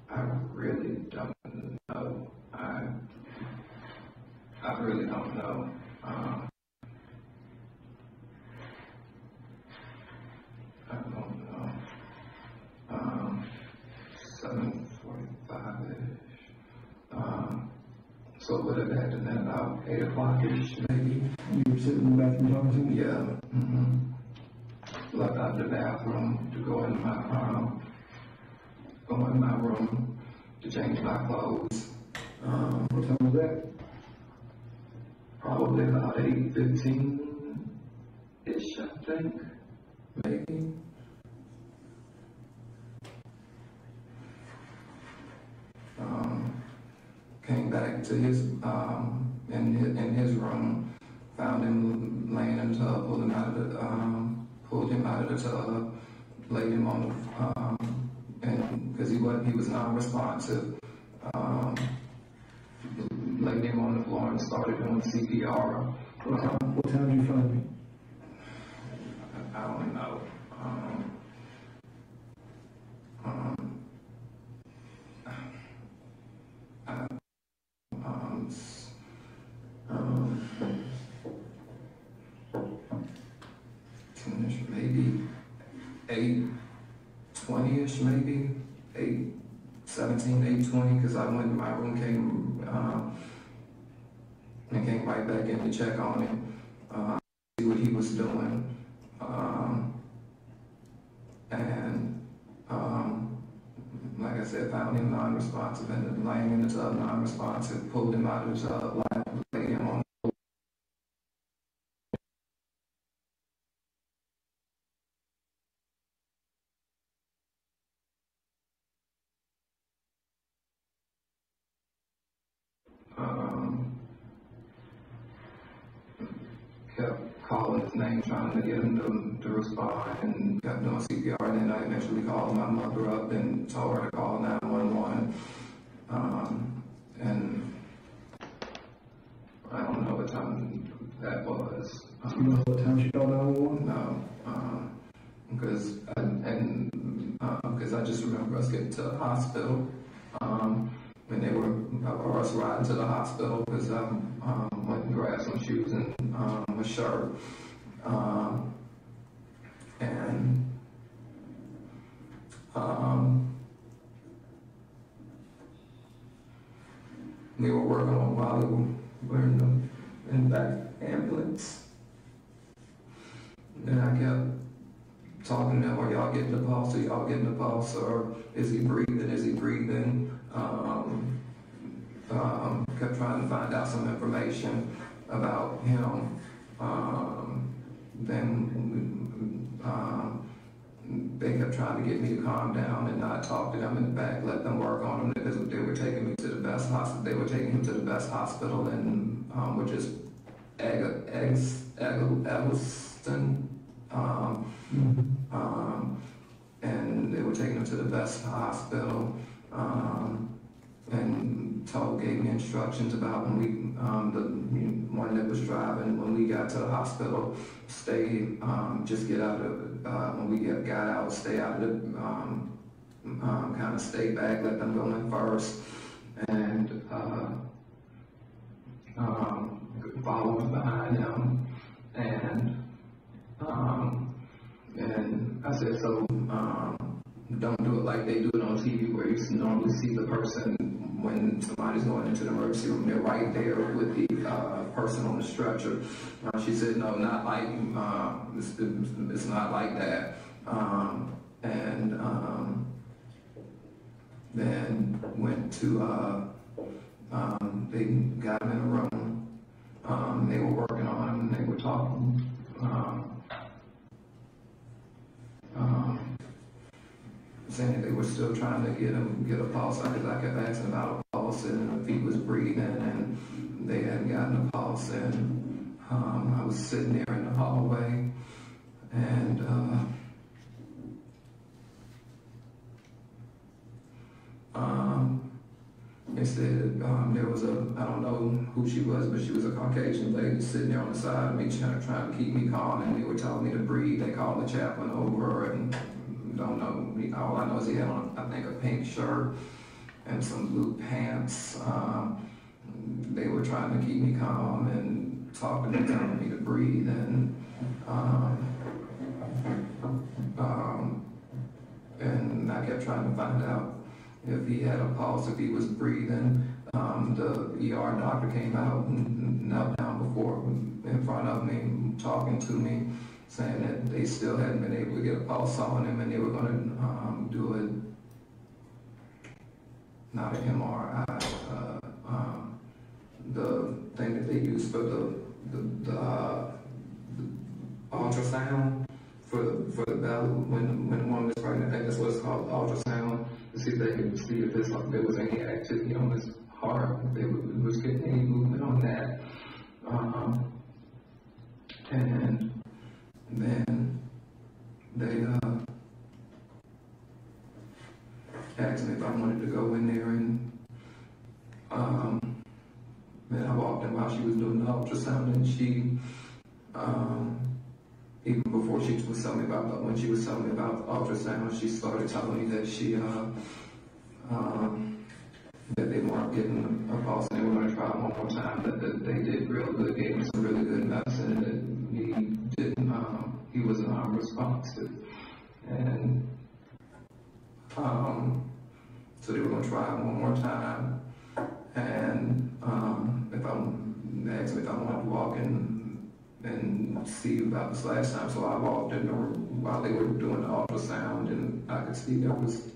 I really don't know. I really don't know. I don't know. 7:45-ish. So it would have had to been about 8 o'clock-ish, maybe. You were sitting in the bathroom talking to him? Yeah. Left out of the bathroom to go in my room to change my clothes. What time was that? Probably about 8:15-ish, I think, maybe. Came back to his in his room, found him laying in the tub, pulled him out of the tub, laid him on the and because he was non-responsive, laid him on the floor and started doing CPR. What time did you find me? I don't know. 8:20ish, maybe 8:17, 8:20, because I went in my room, and came right back in to check on him, see what he was doing, like I said, found him non-responsive, and laying in the tub non-responsive, pulled him out of the tub, laid him on. Kept calling his name, trying to get him to respond, and kept doing CPR. And then I eventually called my mother up and told her to call 911. And I don't know what time that was. You know what time she called 911? No, because I just remember us getting to the hospital. When they were, or us riding to the hospital, because I went and grabbed some shoes and a shirt. We were working on while they were in the back ambulance. And I kept talking to them, are y'all getting the pulse? Are y'all getting the pulse? Or is he breathing? Is he breathing? Kept trying to find out some information about him. They kept trying to get me to calm down and not talk to them in the back, let them work on him, because they were taking me to the best hospital. They were taking him to the best hospital, which is Eggleston. And they were taking him to the best hospital, and gave me instructions about when we, the one that was driving, when we got to the hospital, just get out of, when we got out, stay out of the, kind of stay back, let them go in first, and follow behind them, and I said, so don't do it like they do it on TV, where you normally see the person when somebody's going into the emergency room, they're right there with the person on the stretcher. She said, no, not like, it's not like that. Then went to, they got him in a room. They were working on him, and they were talking. Saying they were still trying to get a pulse, because I kept asking about a pulse and if he was breathing, and they hadn't gotten a pulse. And I was sitting there in the hallway, and they said there was I don't know who she was, but she was a Caucasian lady sitting there on the side of me, trying to keep me calm, and they were telling me to breathe. They called the chaplain over, and don't know. All I know is he had on, I think, a pink shirt and some blue pants. They were trying to keep me calm and talking and telling me to breathe. And I kept trying to find out if he had a pulse, if he was breathing. The ER doctor came out and knelt down in front of me, talking to me, saying that they still hadn't been able to get a pulse on him, and they were going to do not an MRI, the thing that they use for the ultrasound for the belly when the woman is pregnant. I think that's what it's called, ultrasound, to see if they could see if there was any activity on his heart, if they was getting any movement on that. And then they asked me if I wanted to go in there, and then I walked in while she was doing the ultrasound, and she, even before she was telling me about, when she was telling me about the ultrasound, she started telling me that that they weren't getting a pulse, and they were going to try one more time, that they did real good, gave me some really good medicine, and that he was unresponsive. And So they were gonna try it one more time, and they asked me if I wanted to walk in and see about this last time. So I walked in the room while they were doing the ultrasound, and I could see there was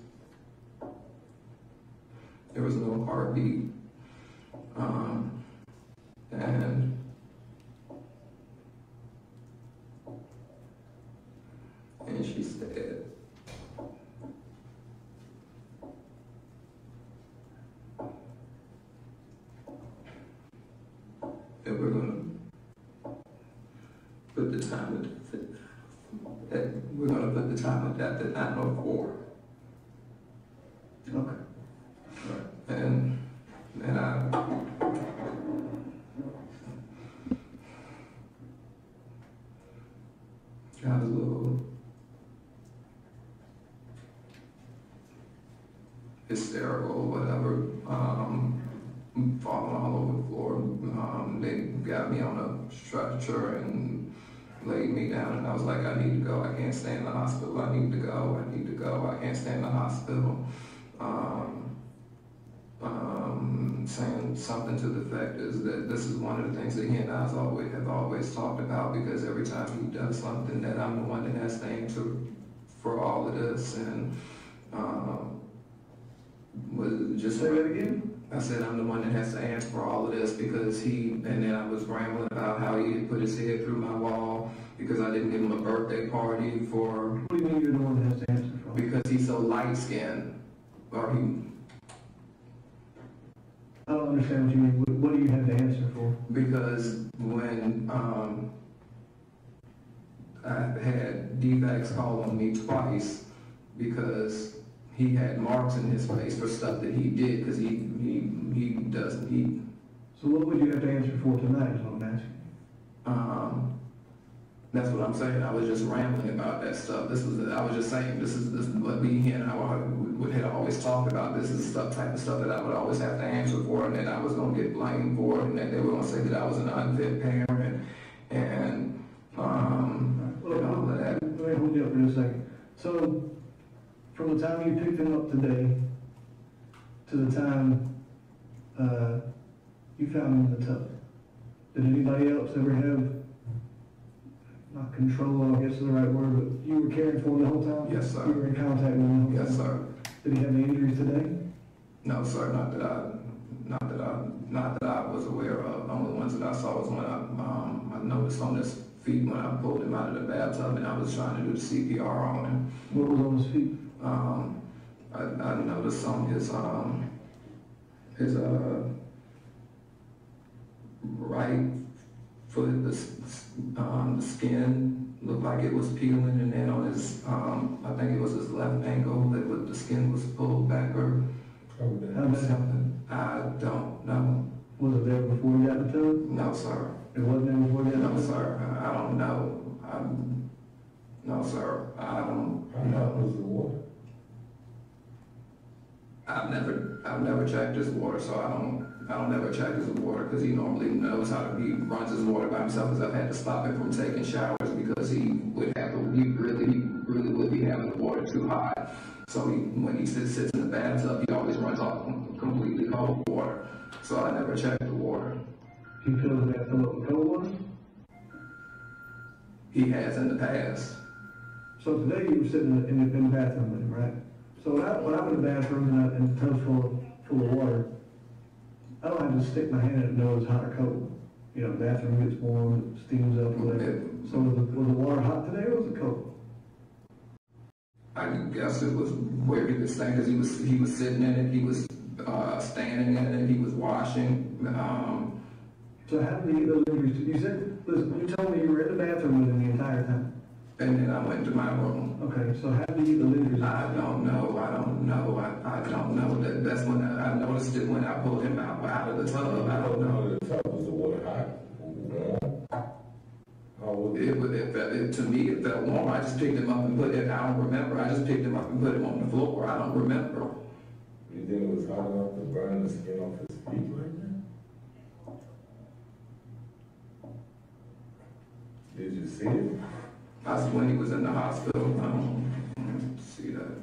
no heartbeat, and she said, that we're gonna put the time at that 9:04. Okay. And I got a little hysterical, whatever, falling all over the floor. They got me on a stretcher and laid me down, and I was like, I need to go. I can't stay in the hospital. I need to go. I need to go. I can't stay in the hospital. Saying something to the effect is that this is one of the things that he and I have always talked about, because every time he does something that I'm the one that has to answer for all of this, and was just... Say that again? I said I'm the one that has to answer for all of this because and then I was rambling about how he had put his head through my wall because I didn't give him a birthday party for... What do you mean you're the one that has to answer for? Because he's so light-skinned, or he... I don't understand what you mean. What do you have to answer for? Because when I had DVACs call on me twice because he had marks in his face for stuff that he did, because he doesn't. So what would you have to answer for tonight is what I'm asking. That's what I'm saying. I was just rambling about that stuff. I was just saying, this is what he and I had always talked about. This is the type of stuff that I would always have to answer for, and that I was going to get blamed for, and that they were going to say that I was an unfit parent, and all of that. Let me hold you up for just a second. So, from the time you picked him up today to the time you found him in the tub, did anybody else ever have, not control, I guess is the right word, but you were caring for him the whole time? Yes, sir. You were in contact with him the whole time? Yes, sir. Did he have any injuries today? No, sir, not that I was aware of. The only ones that I saw was when I noticed on his feet when I pulled him out of the bathtub and I was trying to do the CPR on him. What was on his feet? I noticed on his right foot, the skin looked like it was peeling, and then on his, I think it was his left ankle, that the skin was pulled back or something. I don't know. Was it there before you got in the tub? No, sir. It wasn't there before you got in the tub? No, sir. I don't know. No, sir. I don't know. How was the water? I've never checked his water, so I don't ever check his water, because he normally knows he runs his water by himself, because I've had to stop him from taking showers because he really would be having the water too hot. So when he sits in the bathtub, he always runs off completely cold water. So I never checked the water. He fills that fill up with cold water? He has in the past. So today you were sitting in the bathroom with him, right? So when I'm in the bathroom and the tub's full of water, I don't have to stick my hand in it and know it's hot or cold. You know, the bathroom gets warm, it steams up, whatever. So was the water hot today or was it cold? I guess it was where he was staying, because he was sitting in it, he was standing in it, he was washing. So how did he get those injuries? You said, listen, you told me you were in the bathroom with him the entire time. And then I went to my room. Okay, so how did he get those injuries? I don't know. I don't know. That's when I noticed it when I pulled him out of the tub. I don't know. The tub, was the water hot? Warm? How was it? To me, it felt warm. I just picked him up and put it. I don't remember. I just picked him up and put him on the floor. I don't remember. You think it was hot enough to burn the skin off his feet right now? Did you see it? That's when he was in the hospital. See that.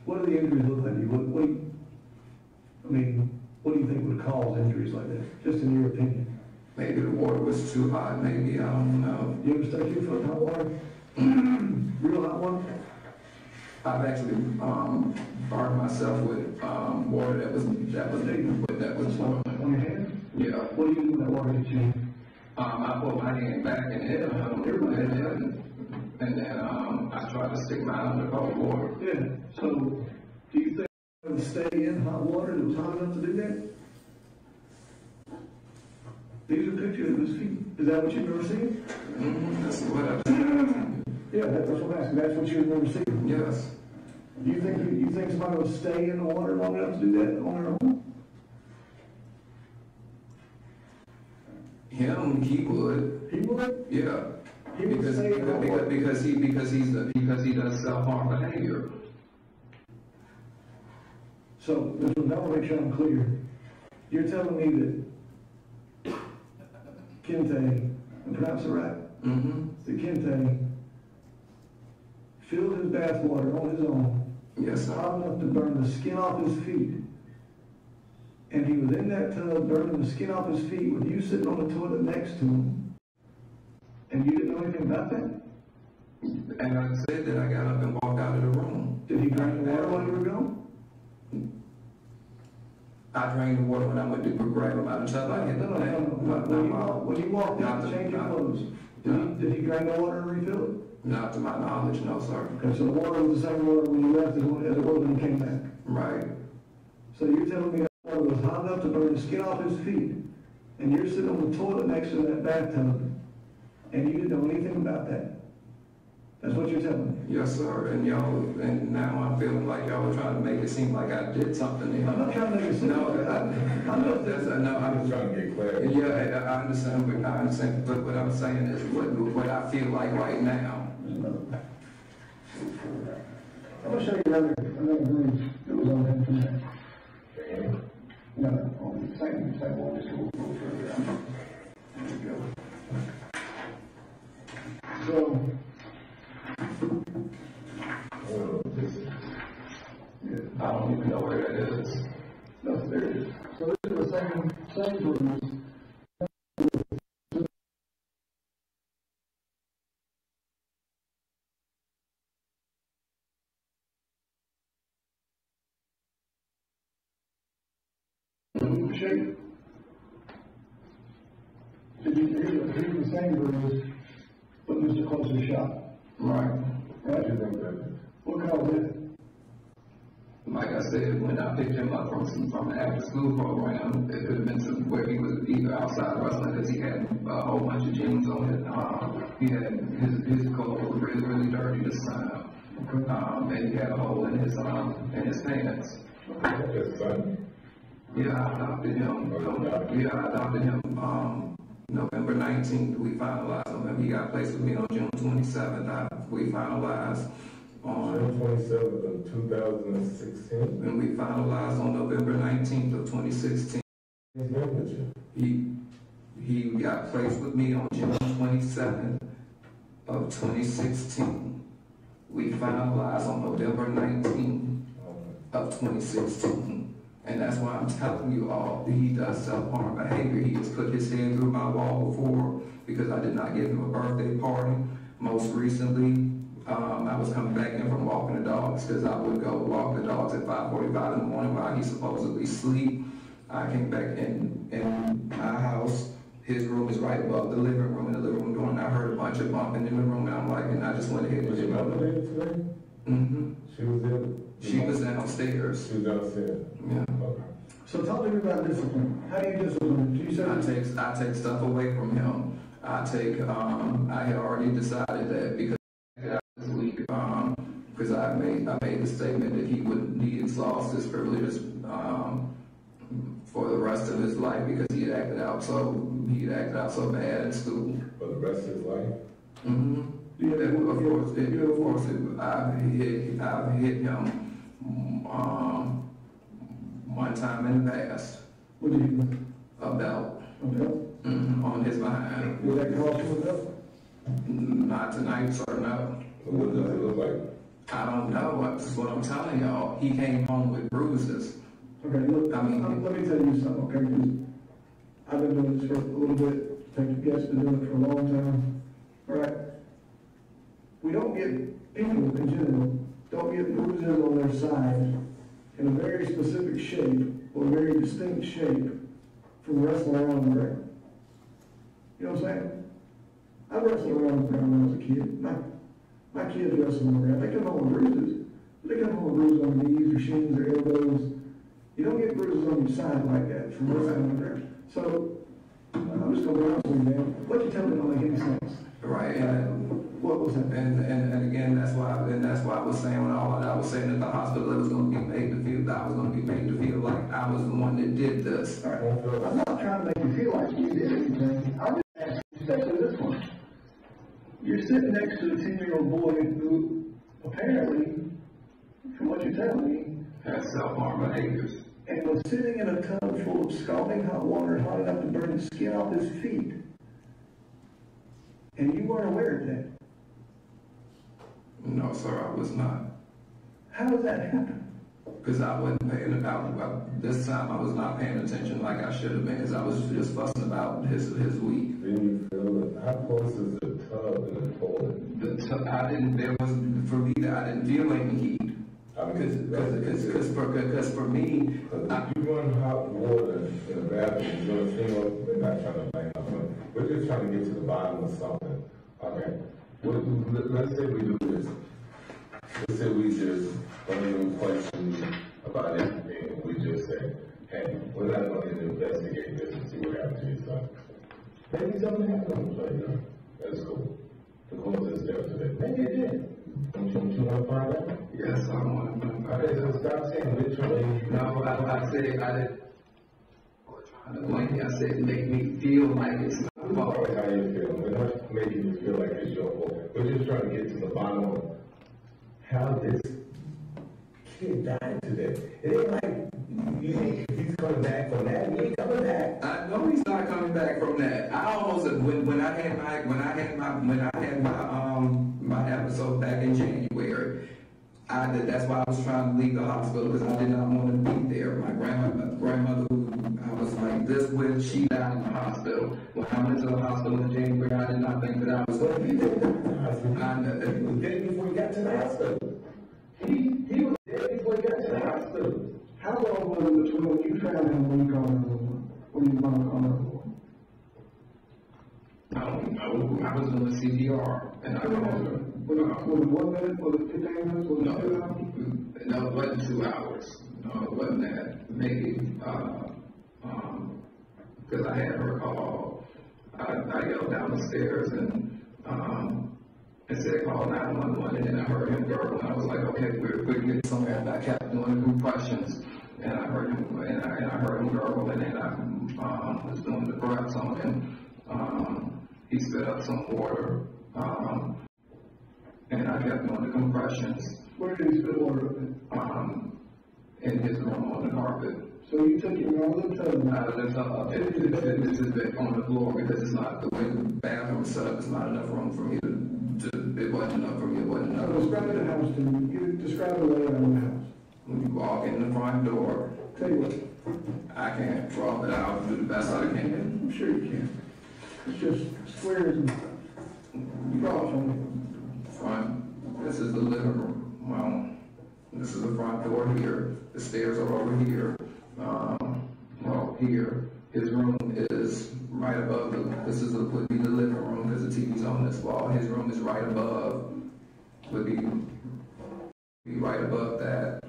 What do the injuries look like to you? What do you think would cause injuries like that, just in your opinion? Maybe the water was too hot, maybe, I don't know. You ever stuck your foot in hot water? Real hot water? I've actually burned myself with water that was boiling. On your hand? Yeah. What do you do when that water hits you? I put my hand back in it, and then I tried to stick mine under cold water. Yeah. So, do you think it would stay in hot water that was hot enough to do that? These are pictures of his feet. Is that what you remember seeing? That's what I've seen. Yeah, that's what I'm asking. That's what you remember seeing? Yes. Do you think somebody would stay in the water long enough to do that on their own? Him, he would. He would? Yeah. He would stay in the water. Because he does self-harm behavior. So, I want to make sure I'm clear. You're telling me that Kente, I pronounce it right? Mm-hmm. That Kente filled his bathwater on his own, Yes, sir. hot enough to burn the skin off his feet. And he was in that tub burning the skin off his feet with you sitting on the toilet next to him. And you didn't know anything about that? And I said that I got up and walked out of the room. Did he drink the water while you were gone? I drained the water when I went to grab him out of the tub. I hit the thing. When you walked out to change your clothes, did he drain the water and refill it? Not to my knowledge, no, sir. Okay, so the water was the same water when you left as it was when you came back. Right. So you're telling me that water was hot enough to burn the skin off his feet, and you're sitting on the toilet next to that bathtub, and you didn't know anything about that? That's what you're telling me? Yes, sir. And now I'm feeling like y'all are trying to make it seem like I did something to him. I'm not trying to make it seem No, like I'm trying to get clarity. Yeah, I understand, but what I'm saying is what I feel like right now. I'm going to show you another room that was on him from there. No, on the same one, just a little further down. There we go. So, I don't even know where that is. no, there it is. So this is the same rooms. Shape. So here's the same bruise, but Mr. Closer shot. Right. Right? What caused it? Like I said, when I picked him up from an after-school program, it could have been somewhere he was either outside wrestling because he had a whole bunch of jeans on it. He had his coat was really, really dirty this time. And he had a hole in his pants. That's fine. Yeah, I adopted him. November 19th. We finalized on him. He got placed with me on June 27th. We finalized on June 27th of 2016. and we finalized on November 19th of 2016. He's been with you. He got placed with me on June 27th of 2016. We finalized on November 19th of 2016. And that's why I'm telling you all, he does self-harm behavior. He has put his head through my wall before because I did not give him a birthday party. Most recently, I was coming back in from walking the dogs because I would go walk the dogs at 5:45 in the morning while he supposedly sleep. I came back in my house. His room is right above the living room, in the living room door, and I heard a bunch of bumping in the room, and I'm like, and I just went ahead and Was your mother there today? Mm-hmm. She was there? She was downstairs. She was downstairs? Yeah. Okay. So talk to me about discipline. How do you discipline? Do you say I take stuff away from him. I had already decided that because this week, because I made the statement that he lost his privileges for the rest of his life because he had acted out so bad in school. For the rest of his life? Mm-hmm. Of course, I've hit him one time in the past. What did you do? A belt A belt? on his behind. Did that cost you a belt? Not tonight, sir, no. What does it look like? I don't know. That's what I'm telling y'all. He came home with bruises. Okay, look, I mean- let me tell you something, okay? 'Cause I've been doing this for a little bit. I think you guys have been doing it for a long time, all right? We don't get, people in general, don't get bruises on their side in a very specific shape or a very distinct shape from wrestling around the ground. You know what I'm saying? I wrestled around the ground when I was a kid. My kids wrestle on the ground. They come home with bruises. They come home with bruises on their knees, their shins, their elbows. You don't get bruises on your side like that from wrestling on the ground. So, I'm just gonna be honest with you, man. What you tell me don't make any sense. Right, and What was that? and again, that's why I was saying when all I was saying at the hospital, it was going to be made to feel that I was going to be made to feel like I was the one that did this. All right. I'm not trying to make you feel like you did anything. I'm just asking you, especially this one. You're sitting next to a 10-year-old boy who apparently, from what you're telling me, Had self-harm behaviors. and was sitting in a tub full of scalding hot water, hot enough to burn the skin off his feet. And you weren't aware of that. No, sir, I was not. How does that happen? Because I wasn't paying about this time. I was not paying attention like I should have been. Because I was just fussing about his week. Didn't you feel it? How close is the tub and the toilet? I didn't. There was for me that I didn't feel any heat. I mean, Because for me, if you run hot water in the bathroom, you're gonna feel up. We're not trying to blame nothing. We're just trying to get to the bottom of something. Okay. Let's say we do this. Let's say we just don't even question about anything. And we just say, hey, we're not going to investigate this and see what happened to your son. Maybe something happened on the playground. That's cool. The closest step to that. Maybe it did. Don't you want to find out? yes, I want to. Okay, so stop saying literally. No, I said I didn't. I said make me feel like it's my fault. Always how you feel. We're not making you feel like it's your fault. We're just trying to get to the bottom of how this kid died today. It ain't like you think he's coming back from that. He ain't coming back. I know he's not coming back from that. I almost when I had my episode back in January. That's why I was trying to leave the hospital because I did not want to be there. My grandmother, who I was like this with, she died in the hospital. When I went to the hospital in January, I did not think that I was going to be there. He was dead before he got to the hospital. He was dead before he got to the hospital. How long was it between when you found him and when you called 911? When your mom called 911? I don't know. I was doing CPR and I called her. Was it 1 minute? Was it 15 minutes? Was it 2 hours? No, it wasn't 2 hours. No, it wasn't that. Maybe, because I had her call. I yelled down the stairs and said call 911, and then I heard him gurgle, and I was like, okay, we're getting somewhere. And I kept doing the group questions, and I heard him, and I heard him gurgle, and then I was doing the breaths on him. He spit up some water. And I kept doing the compressions. Where did he spit water up in his room on the carpet. So you took him out of the tub? Out of the tub. This is on the floor because it's not the way the bathroom is set up. It's not enough room for me to it wasn't enough for me. It wasn't enough. So describe the house to me. Describe the layout of the house. When you walk in the front door, Tell you what. I can't draw it out. Do the best I can. I'm sure you can. It's just squares and draw it from Front. This is the living room. Well, this is the front door here. The stairs are over here. Well, here. His room is right above this would be the living room because the TV's on this wall. His room is right above, would be right above that.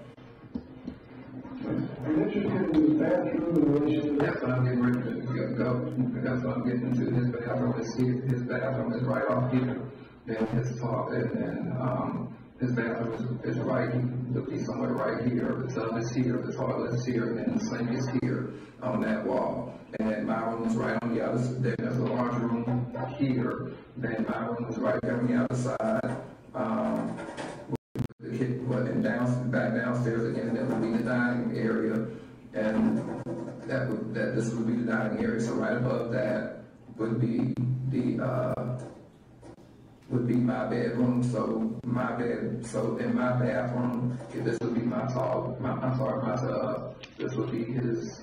Are you interested in the bathroom in relation to That's what I'm getting ready to go. That's what I'm getting into. His bathroom is here. His bathroom is right off here. Then his top, and then his bathroom is right. It'll be somewhere right here. The tub is here. The toilet is here, and then the sink is here on that wall. And then my room is right on the other side. Then there's a large room here. Then my room is right there on the other side. And back downstairs again, that would be the dining area, and this would be the dining area. So right above that would be the would be my bedroom, so in my bathroom, this would be my tub, this would be his,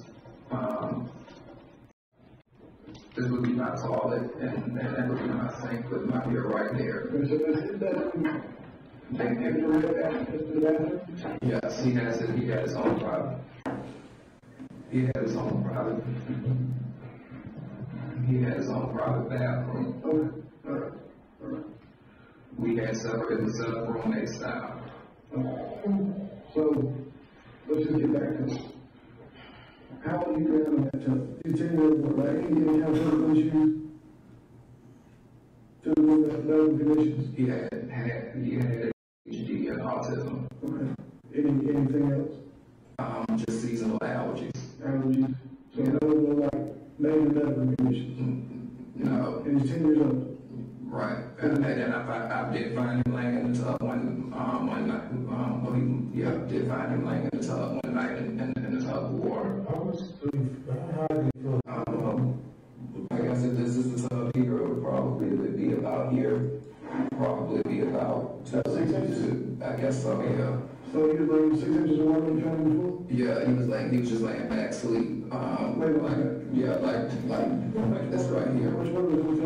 this would be my toilet, and that would be my sink with my mirror right there. Okay, so that's his bedroom. Take him to the bathroom? Yes, he had his own private. He had his own private bathroom. Okay, all right. We had separate, it was set up roommate style. So, let's just get back to this. How old are you in that tub? You 10 years old, right? Any given time for those shoes? To the one that knows conditions? He had ADHD and autism. Okay. Anything else? Just seasonal allergies. Allergies? So no like major medical conditions? No. And he's 10 years old? Right, and then I did find him laying in the tub one night. Did find him laying in the tub one night in the tub of water. Like I said, this is the tub here. It would probably be about here. Probably be about 6 inches. I guess so. Yeah. So he was laying 6 inches of water when you found him before? Yeah, he was just laying back asleep. Like this right here. Which one was it?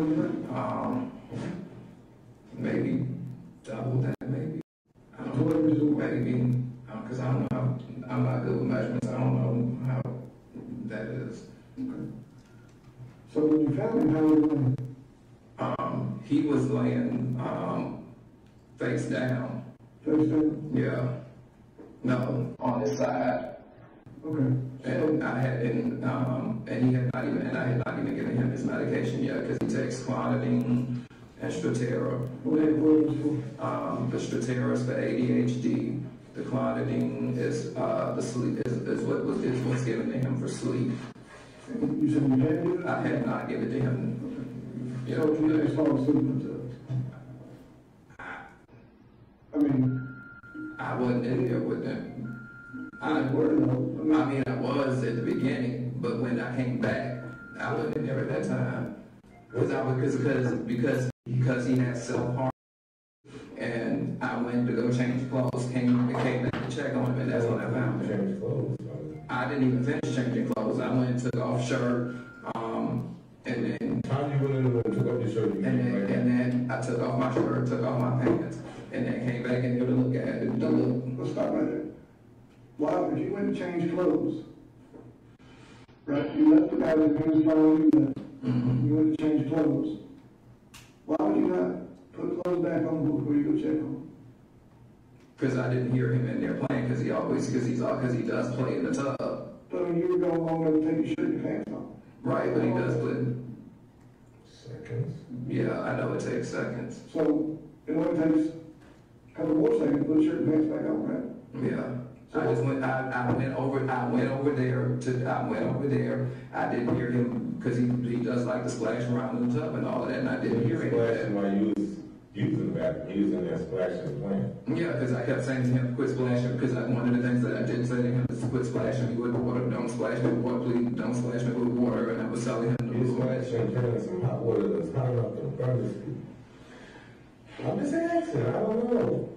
Maybe double that, maybe. I don't know, maybe, because I don't know I'm not good with measurements. I don't know how that is. Okay. So when you found him, how was he laying? He was laying face down. Face down? Yeah. No, on his side. Okay. And I had not even given him his medication yet because he takes clonidine and Strattera. What was it for? The Strattera is for ADHD. The clonidine is the sleep is what's given to him for sleep. And you said you had it? I had not given it to him. Okay. So you just fall asleep themselves? I mean, I wasn't in there with them. I was at the beginning, but when I came back, I wasn't in there at that time. Because he had self-harm, and I went to go change clothes, came back to check on him, and that's when I found him. Change clothes. I didn't even finish changing clothes. I went and took off shirt, and then. How you went in and took off your shirt? And then I took off my shirt, took off my pants, and then came back in here to look at it. Let's stop right there. Why, if you went to change clothes, right, you left the guy that was following you left. You went to change clothes. Why would you not put clothes back on before you go check on them? Because I didn't hear him in there playing, because he does play in the tub. So you were going long enough to take your shirt and your pants off. Right, but he does play. Seconds. Yeah, I know it takes seconds. So it only takes a couple more seconds to put your shirt and pants back on, right? Yeah. I went over there. I didn't hear him because he does like to splash around in the tub and all of that, and I didn't hear him. Splashing while you was using the bathroom, he was in there splashing and playing. Yeah, because I kept saying to him, quit splashing, because one of the things that I didn't say to him is quit splashing me with water, don't splash me with water, please, don't splash me with water, and I was telling him to He's splashing, turning some hot water that's hot enough to burn his feet. I'm just asking, I don't know.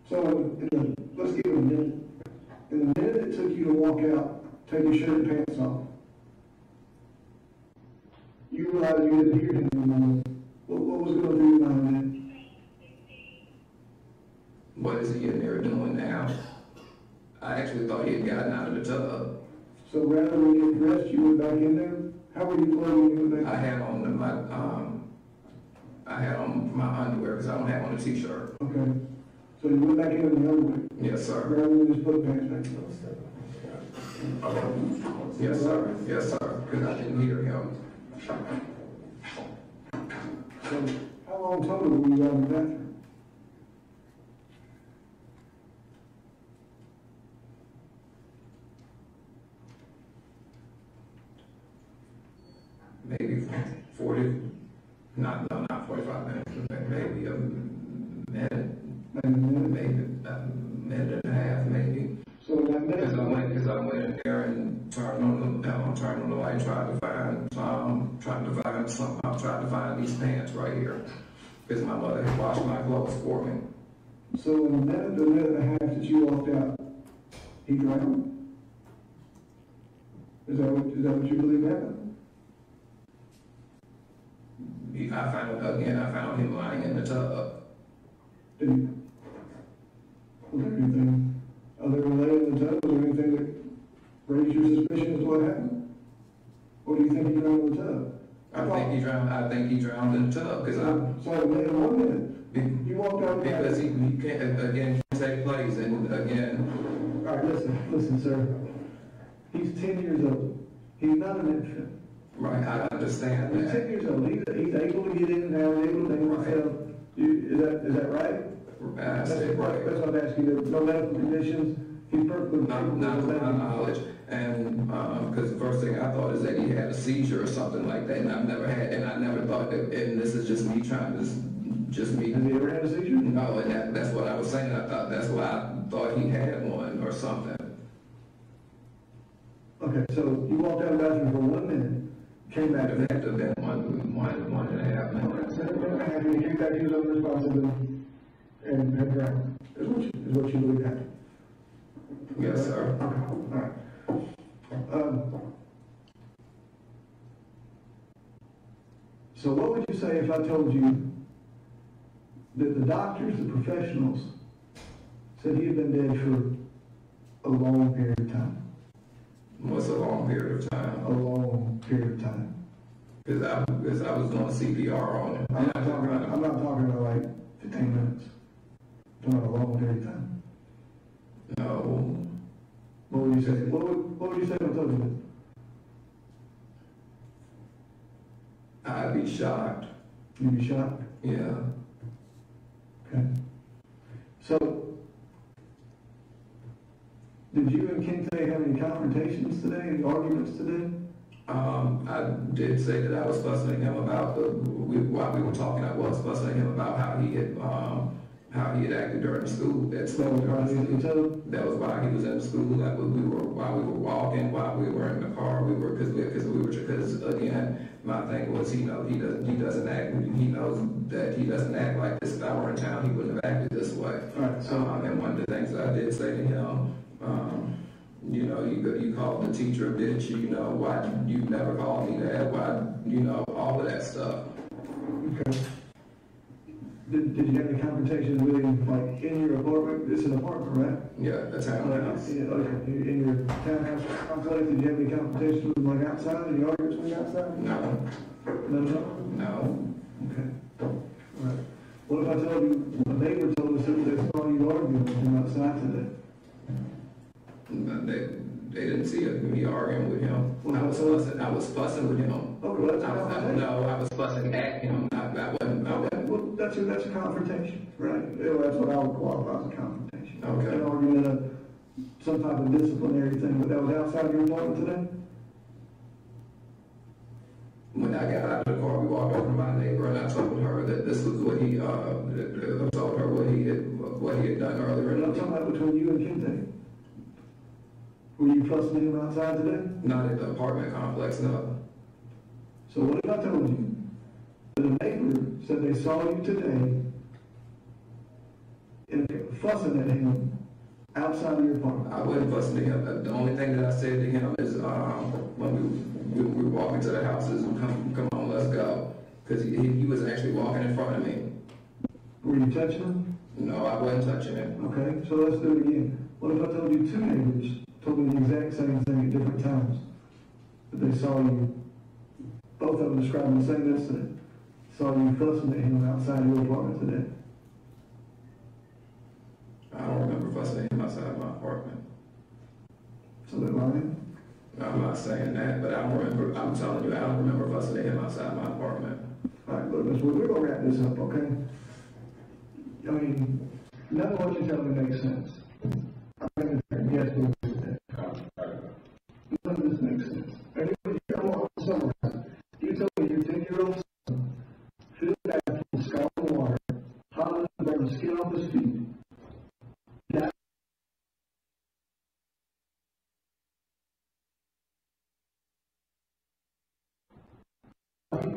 So let's give it a minute. In the minute it took you to walk out, take your shirt and pants off, you realized you didn't hear him anymore. What was going through your mind then? What is he in there doing now? I actually thought he had gotten out of the tub. So rather than get dressed, you went back in there? How were you clothed when you went back? I had on my underwear because I don't have on a t-shirt. Okay. So you went back in the underwear? Yes, sir. Rather than just put pants back on? Yes, sir. Yes, sir. Because I didn't hear him. So how long total were you out in the bathroom? Maybe 40, not 45 minutes, maybe a minute, maybe a minute and a half, maybe. So that minute? Because I went in there and turned on the light, tried to find these pants right here, because my mother had washed my clothes for me. So in the minute and a half that you walked out, he drowned? Is that what you believe happened? I found him lying in the tub. Did he? Was there anything other than laying in the tub? Was there anything that raised your suspicion as to what happened? Or do you think he drowned in the tub? I think he drowned in the tub because So wait 1 minute. You walked out because he can't take place, and again. All right, listen, sir. He's 10 years old. He's not an infant. Right, I understand He's that. 10 years old. He's able to get in and out, able to think himself. Is that right? I said right. That's what I'm asking. There's no medical conditions. He's perfectly Not to my knowledge, and because the first thing I thought is that he had a seizure or something like that, and I never thought that, and this is just me trying to, just me. Has he ever had a seizure? No, and that's what I was saying. That's why I thought he had one or something. Okay, so you walked out of the bathroom for 1 minute, came back. It had to have been one and a half minutes. You came back to his own responsibility and had drowned. Is what you believe happened? Yes, sir. Okay, all right. So what would you say if I told you that the doctors, the professionals, said he had been dead for a long period of time? What's a long period of time? A long period of time. Because I was doing CPR on him. I'm not talking about like 15 minutes. I'm talking about a long period of time. No. What would you say? What would you say if I told you that? I'd be shocked. You'd be shocked? Yeah. Okay. So, did you and Kente have any confrontations today, any arguments today? I did say that I was fussing at him about while we were talking. I was fussing at him about how he had acted during school. That was while he was in school. While we were walking, while we were in the car, because again, my thing was he doesn't act. He knows that he doesn't act like this. If I were in town, he wouldn't have acted this way. Right, so, and one of the things that I did say to him. You called the teacher a bitch, why you never called me that, why, all of that stuff. Okay. Did you have any confrontations with him, like, in your apartment? It's an apartment, right? Yeah, the townhouse. In your townhouse complex, did you have any confrontations with him, like, outside? Any arguments with him outside? No. No. Okay. All right. What if I told you, a neighbor told us that they saw you arguing with him outside today? They didn't see me arguing with him. I was fussing with him. Oh, well, that's I was fussing at him. I wasn't. Well, that's a confrontation, right? Well, that's what I would qualify as a confrontation. Okay. An argument, some type of disciplinary thing, but that was outside your apartment today? When I got out of the car, we walked over to my neighbor, and I told her that this was what I told her what he had done earlier. I'm talking about between you and Kente. Were you fussing him outside today? Not at the apartment complex, no. So what if I told you that a neighbor said they saw you today and fussing at him outside of your apartment? I wasn't fussing at him. The only thing that I said to him is when we were walking to the house is, come on, let's go. Because he was actually walking in front of me. Were you touching him? No, I wasn't touching him. Okay, so let's do it again. What if I told you two neighbors told me the exact same thing at different times? That they saw you, both of them describing the same incident, saw you fussing at him outside your apartment today. I don't remember fussing at him outside my apartment. So they're lying? I'm not saying that, but I don't remember. I'm telling you, I don't remember fussing at him outside my apartment. All right, look, we're going to wrap this up, okay? I mean, none of what you tell me makes sense. Yes, none of this makes sense. Everybody, I want to summarize. You told me your 10-year-old son filled the bath with scalding water, hot enough to burn the skin off his feet.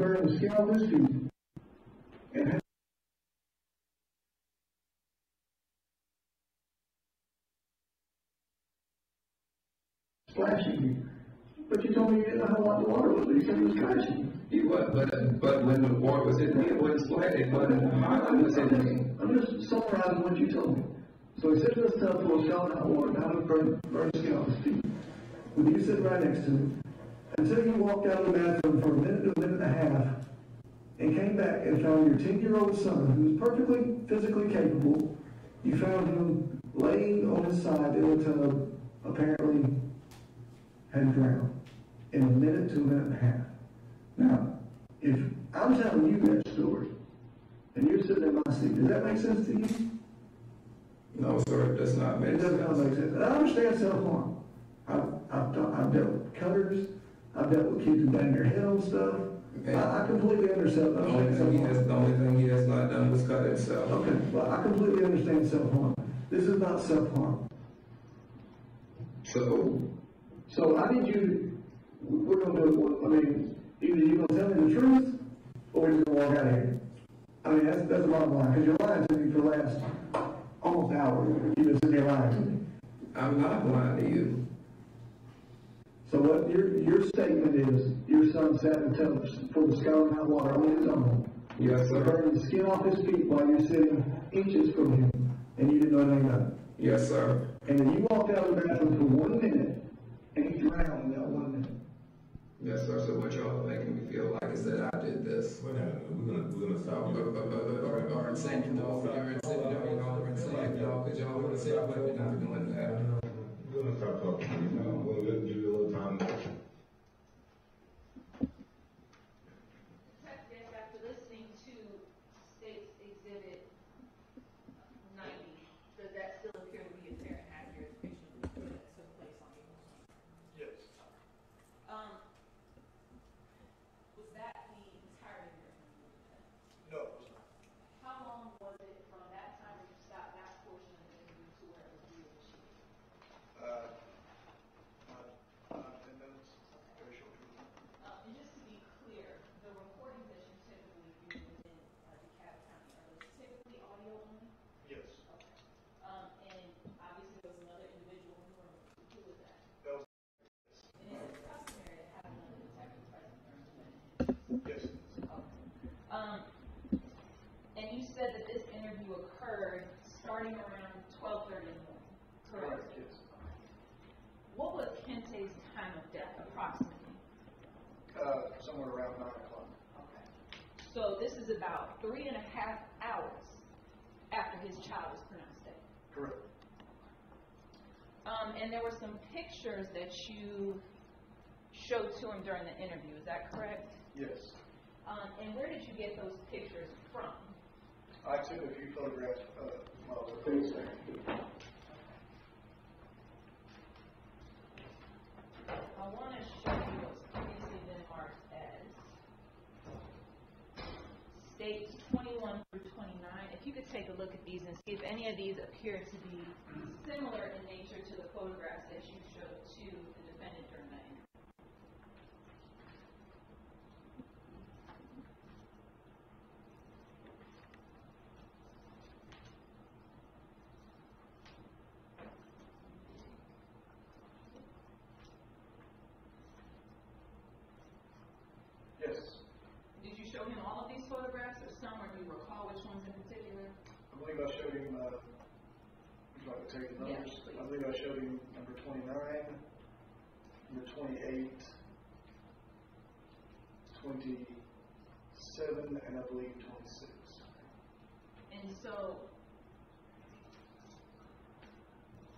burn the skin off his feet and have splashing you. But you told me you didn't know how hot the water was. You said it was catching. He was, but when the water was hitting me, it wasn't splashing. It wasn't hot. It was hitting me. I'm just summarizing what you told me. So he sits in this tub full of scalding hot water, now to burn the skin off his feet. With you sitting right next to him, until you walked out of the bathroom for a minute to a minute and a half, and came back and found your 10-year-old son, who was perfectly physically capable. You found him laying on his side in the tub, apparently had drowned in a minute to a minute and a half. Now, if I'm telling you that story, and you're sitting in my seat, does that make sense to you? No, sir, it does not make It sense. does not make sense. And I understand self-harm. I've dealt with cutters. I've dealt with kids who bang their head on stuff. I completely understand The only thing he has not done was cut himself. Okay, well, I completely understand self-harm. This is not self-harm. So I need you, we're going to do it, I mean, either you're going to tell me the truth, or we're just going to walk out of here. I mean, that's the bottom line, because you're lying to me for the last almost hour. You've been sitting there lying to me. I'm not lying to you. So what your statement is, your son sat in the tub full of scalding hot water on his own. Yes, sir. Burning the skin off his feet while you're sitting inches from him, and you didn't know anything about it. Yes, sir. And then you walked out of the bathroom for 1 minute, and he drowned in that 1 minute. Yes, sir. So what y'all are making me feel like is that I did this. We're gonna stop you. Or saying no, you're insinuating y'all are insinuating y'all because y'all want to say what we're not doing that. We're gonna stop talking to you now. We'll give you a little time. After listening to State's Exhibit 90, does that still appear to be a fair and accurate depiction of the that took place on April 20th? Yes. Was that the entirety of your interview? No, it was not. How long was it from that time that you stopped that portion of the interview to where it was reinitiated? 10 minutes, very short period. And just to be clear, the recordings that you typically do within DeKalb County, are those typically audio only? Yes. Okay. And obviously there was another individual in the room. Who was that? That was. And is it customary to have another detective present during the interview? Yes. Okay. And you said that this interview occurred starting around 12:30 in the morning, correct? Yes. What was Kente's time of death, approximately? Somewhere around 9 o'clock. Okay. So this is about 3.5 hours after his child was pronounced dead. Correct. And there were some pictures that you showed to him during the interview, is that correct? Yes. And where did you get those pictures from? I took a few photographs while I was at the stand. I want to show you what's previously been marked as States 21 through 29. If you could take a look at these and see if any of these appear to be similar in nature to the photographs that you showed to the defendant during that interview. Yes. Did you show him all of these photographs or some, or do you recall which ones in particular? I believe I showed him, would you like to take the numbers? Yes, please. I believe I showed him number 29, number 28, 27, and I believe 26. And so,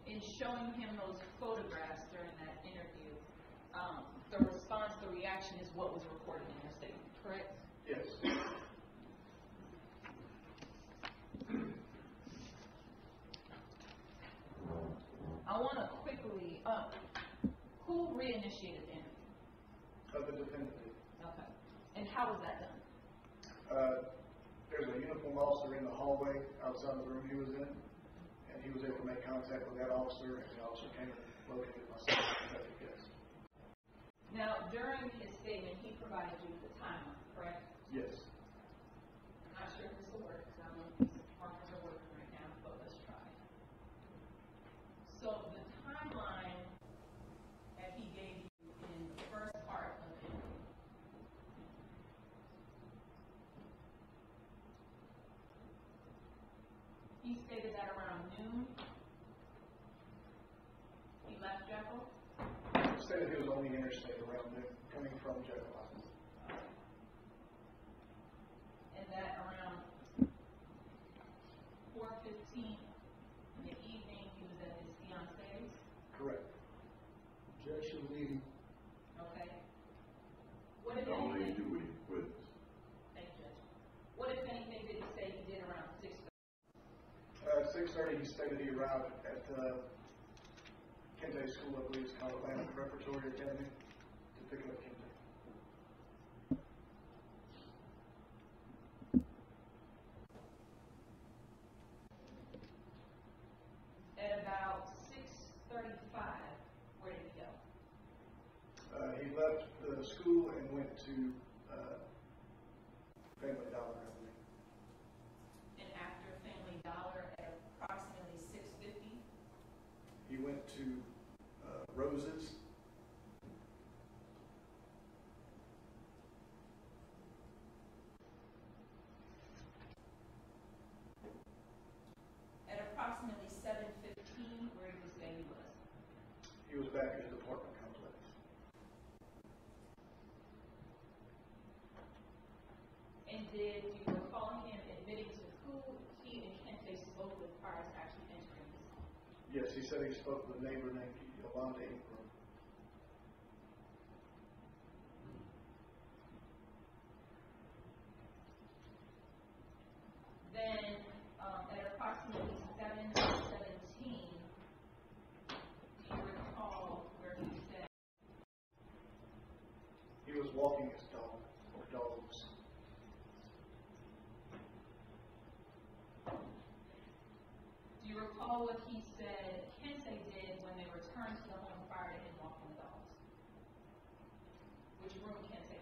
in showing him those photographs during that interview, the response, the reaction is what was recorded in your statement, correct? Yes. I want to quickly, who reinitiated the interview? The defendant did. Okay. And how was that done? There's a uniformed officer in the hallway outside the room he was in, and he was able to make contact with that officer, and the officer came and located myself. Yes. Now, during his statement, he provided you with a timeline, correct? Yes. I'm not sure if this will work, because I don't know if these markers are working right now, but let's try. So the timeline that he gave you in the first part of it, he stated that around noon, he left Jekyll, He said he was on the interstate around noon, coming from Jekyll Island. and that around 4:15 in the evening, he was at his fiance's. Correct. Objection leading. Okay. What if Don't anything? leave you with Thank you, Judge. What if anything did he say he did around 6:30? At 6:30, he stated he arrived at Kente School, I believe it's called Atlanta Preparatory Academy, to pick up Kente. At about 6:35, where did he go? He left the school and went to Family Dollar, I believe. And after Family Dollar at approximately 6:50, He went to Rose's. at approximately 7:15, where did you say he was? He was back at his apartment complex. And did you recall him admitting to who he and Kente spoke with prior to actually entering his home? Yes, he said he spoke with a neighbor named Yolanda Ingram. Then, at approximately 7:17, do you recall where he said? He was walking his dog, or dogs. Do you recall what he said Kente did when they returned to the home prior to him walking the dogs? Which room Kente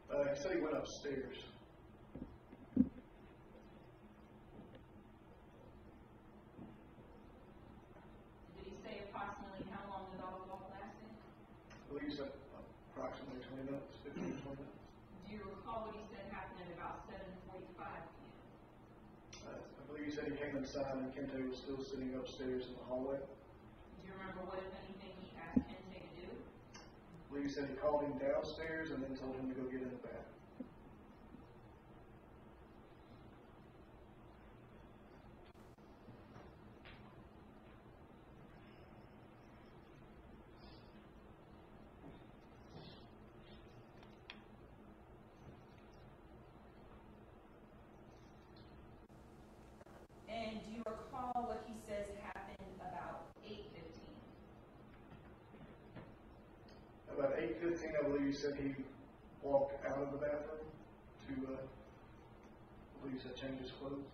went to? He said he went upstairs. Did he say approximately how long the dog walk lasted? I believe he said approximately 20 minutes, 15 to 20 minutes. Do you recall what he said happened at about 7:45 p.m.? I believe he said he came inside and Kente was still sitting upstairs in the hallway. Do you remember what, if anything, he asked Kente to do? I believe he said he called him downstairs and then told him to go get in the bath. And do you recall what he says happened about 8:15? About 8:15, I believe he said he walked out of the bathroom to, I believe he said change his clothes.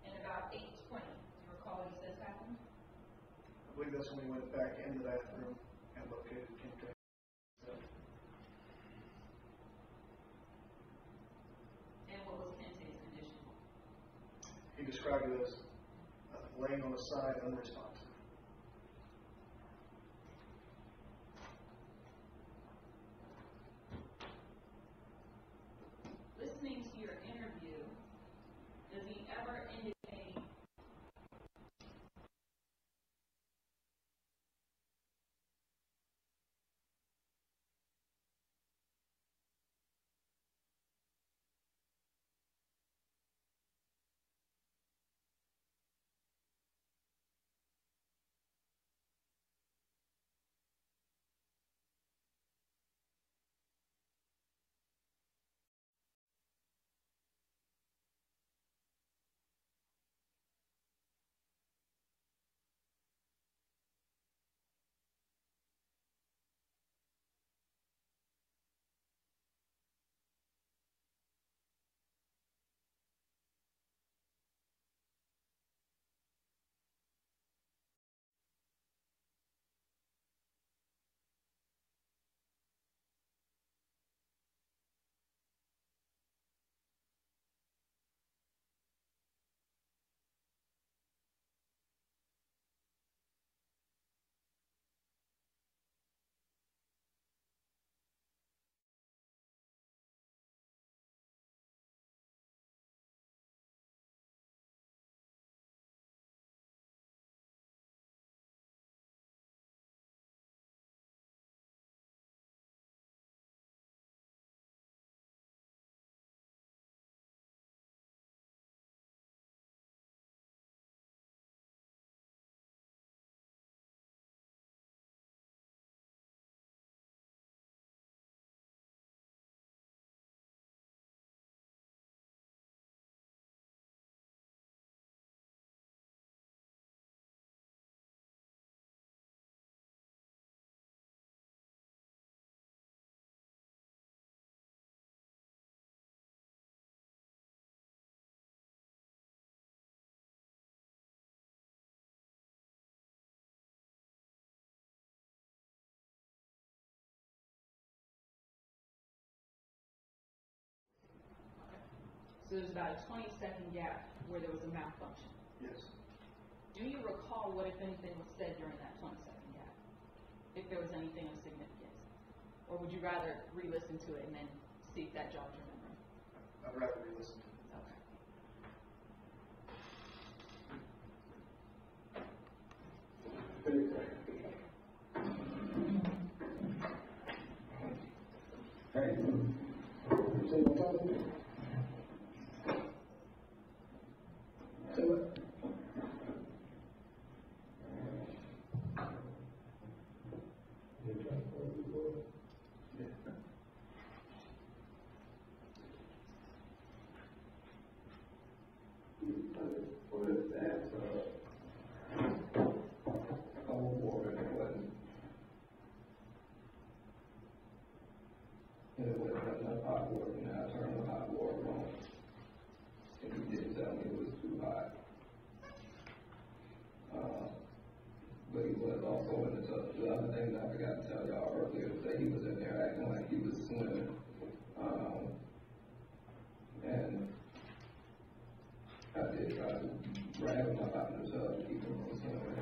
And about 8:20, do you recall what he says happened? I believe that's when he went back in the bathroom and located Kente. And what was Kente's condition? He described it as laying on the side, unresponsive. Listening to your interview, does he ever indicate So there's about a 20-second gap where there was a malfunction. Yes. Do you recall what, if anything, was said during that 20-second gap? If there was anything of significance? Or would you rather re-listen to it and then see if that jogs your memory? I'd rather re-listen to it. Hot water, and I turned the hot water on, and he didn't tell me it was too hot. But he was also in the tub. The other thing that I forgot to tell y'all earlier was that he was in there acting like he was swimming. And I did try to grab him up out of the tub to keep him from swimming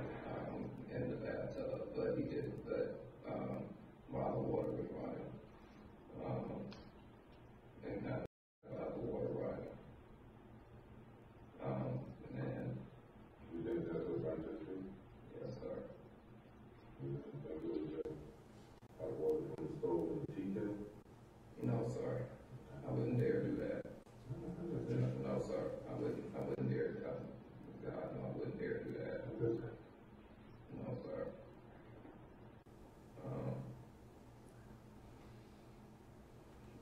in the bathtub, but he didn't. But while the water was running. And not about the water running. And then You think that's what's right there, too? yes, sir. You think it was just hot water from the stove and the tea kettle? No, sir. I wouldn't dare do that. No, sir. I wouldn't dare. God, no, I wouldn't dare do that. No, sir.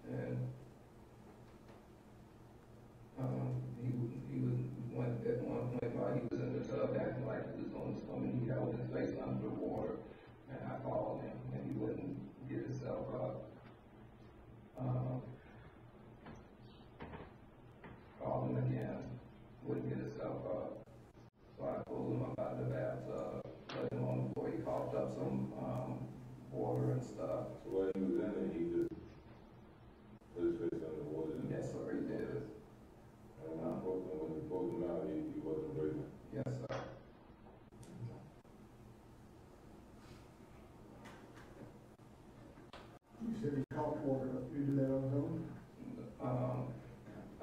And he was at one point while he was in the tub acting like he was going to swim, and he held his face under the water, and I called him, and he wouldn't get himself up. Called him again, wouldn't get himself up. So I pulled him up out of the bathtub, let him on the floor. He coughed up some water and stuff. So while he was in there, he just put his face under the water? Yes, sir, he did. And when he pulled him out, he wasn't breathing? Yes, sir. You said he caught water. You do that on his own?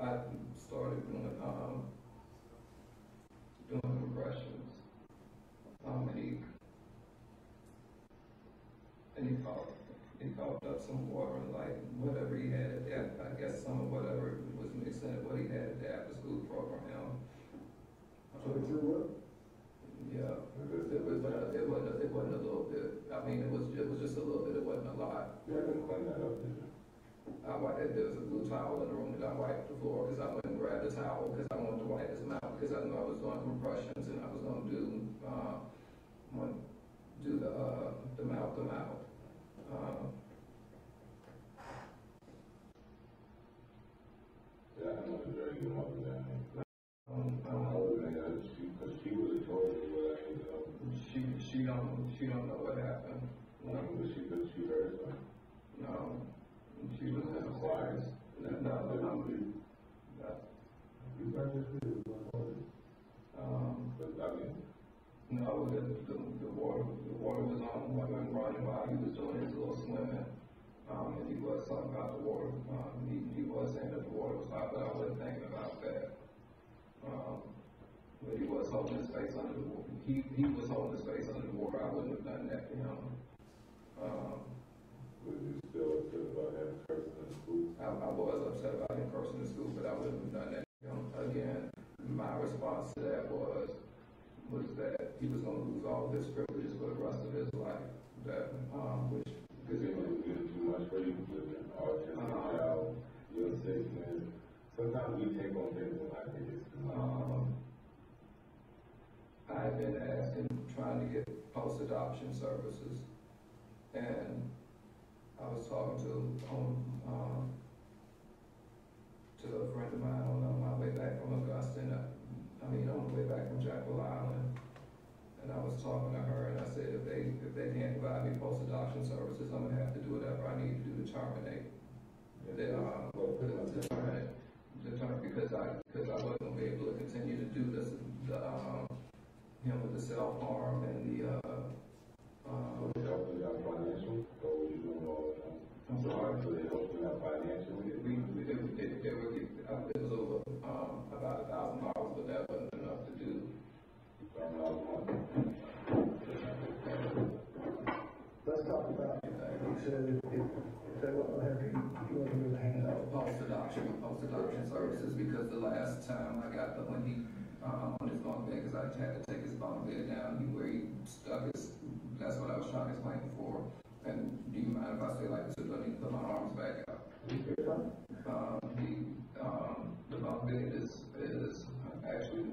I started doing compressions. And he coughed up some water, like whatever he had at I guess some of whatever was mixed in what he had at the after school program. So he threw up? Yeah, it wasn't a little bit. I mean, it was just a little bit. It wasn't a lot. You haven't cleaned that up, did you? There was a blue towel in the room that I wiped the floor because I went and grabbed the towel because I wanted to wipe his mouth because I knew I was doing compressions and I was going to do the mouth to mouth. Yeah, I know the dirty mother down here. Because she was a total She don't know what happened. but she heard it. No, she was in the choir. No. You heard this video? But I mean, No, the water was on, wasn't running while he was doing his little swimming. And he was talking about the water. He was saying that the water was hot, but I wasn't thinking about that. But he was holding his face under the water. He was holding his face under the water. I wouldn't have done that to him. was you still upset about having cursing in school? I was upset about him cursing in school, but I wouldn't have done that to him. Again, my response to that was that he was going to lose all of his privileges for the rest of his life. That Because it was getting too much for you with an autistic child, your sickness. Sometimes we take on things and I think it's too much. I've been asking, trying to get post-adoption services, and I was talking to a friend of mine on my way back from Augusta, on the way back from Jekyll Island, and I was talking to her, and I said, if they can't provide me post-adoption services, I'm gonna have to do whatever I need to do to terminate. determined because I wasn't gonna be able to continue to do this, him with the self-harm and the, They helped you out financially, or were you doing all of that? I'm sorry. So they helped you out financially? It was over, about $1,000, but that wasn't enough to do. Let's talk about, you said if they wasn't happy, you wasn't going to hand out. Post-adoption services, because the last time I got when he, on his bunk bed, because I had to take his bunk bed down, where he stuck his, that's what I was trying to explain before. And do you mind if I say like this, so let me put my arms back out? The bunk bed is actually,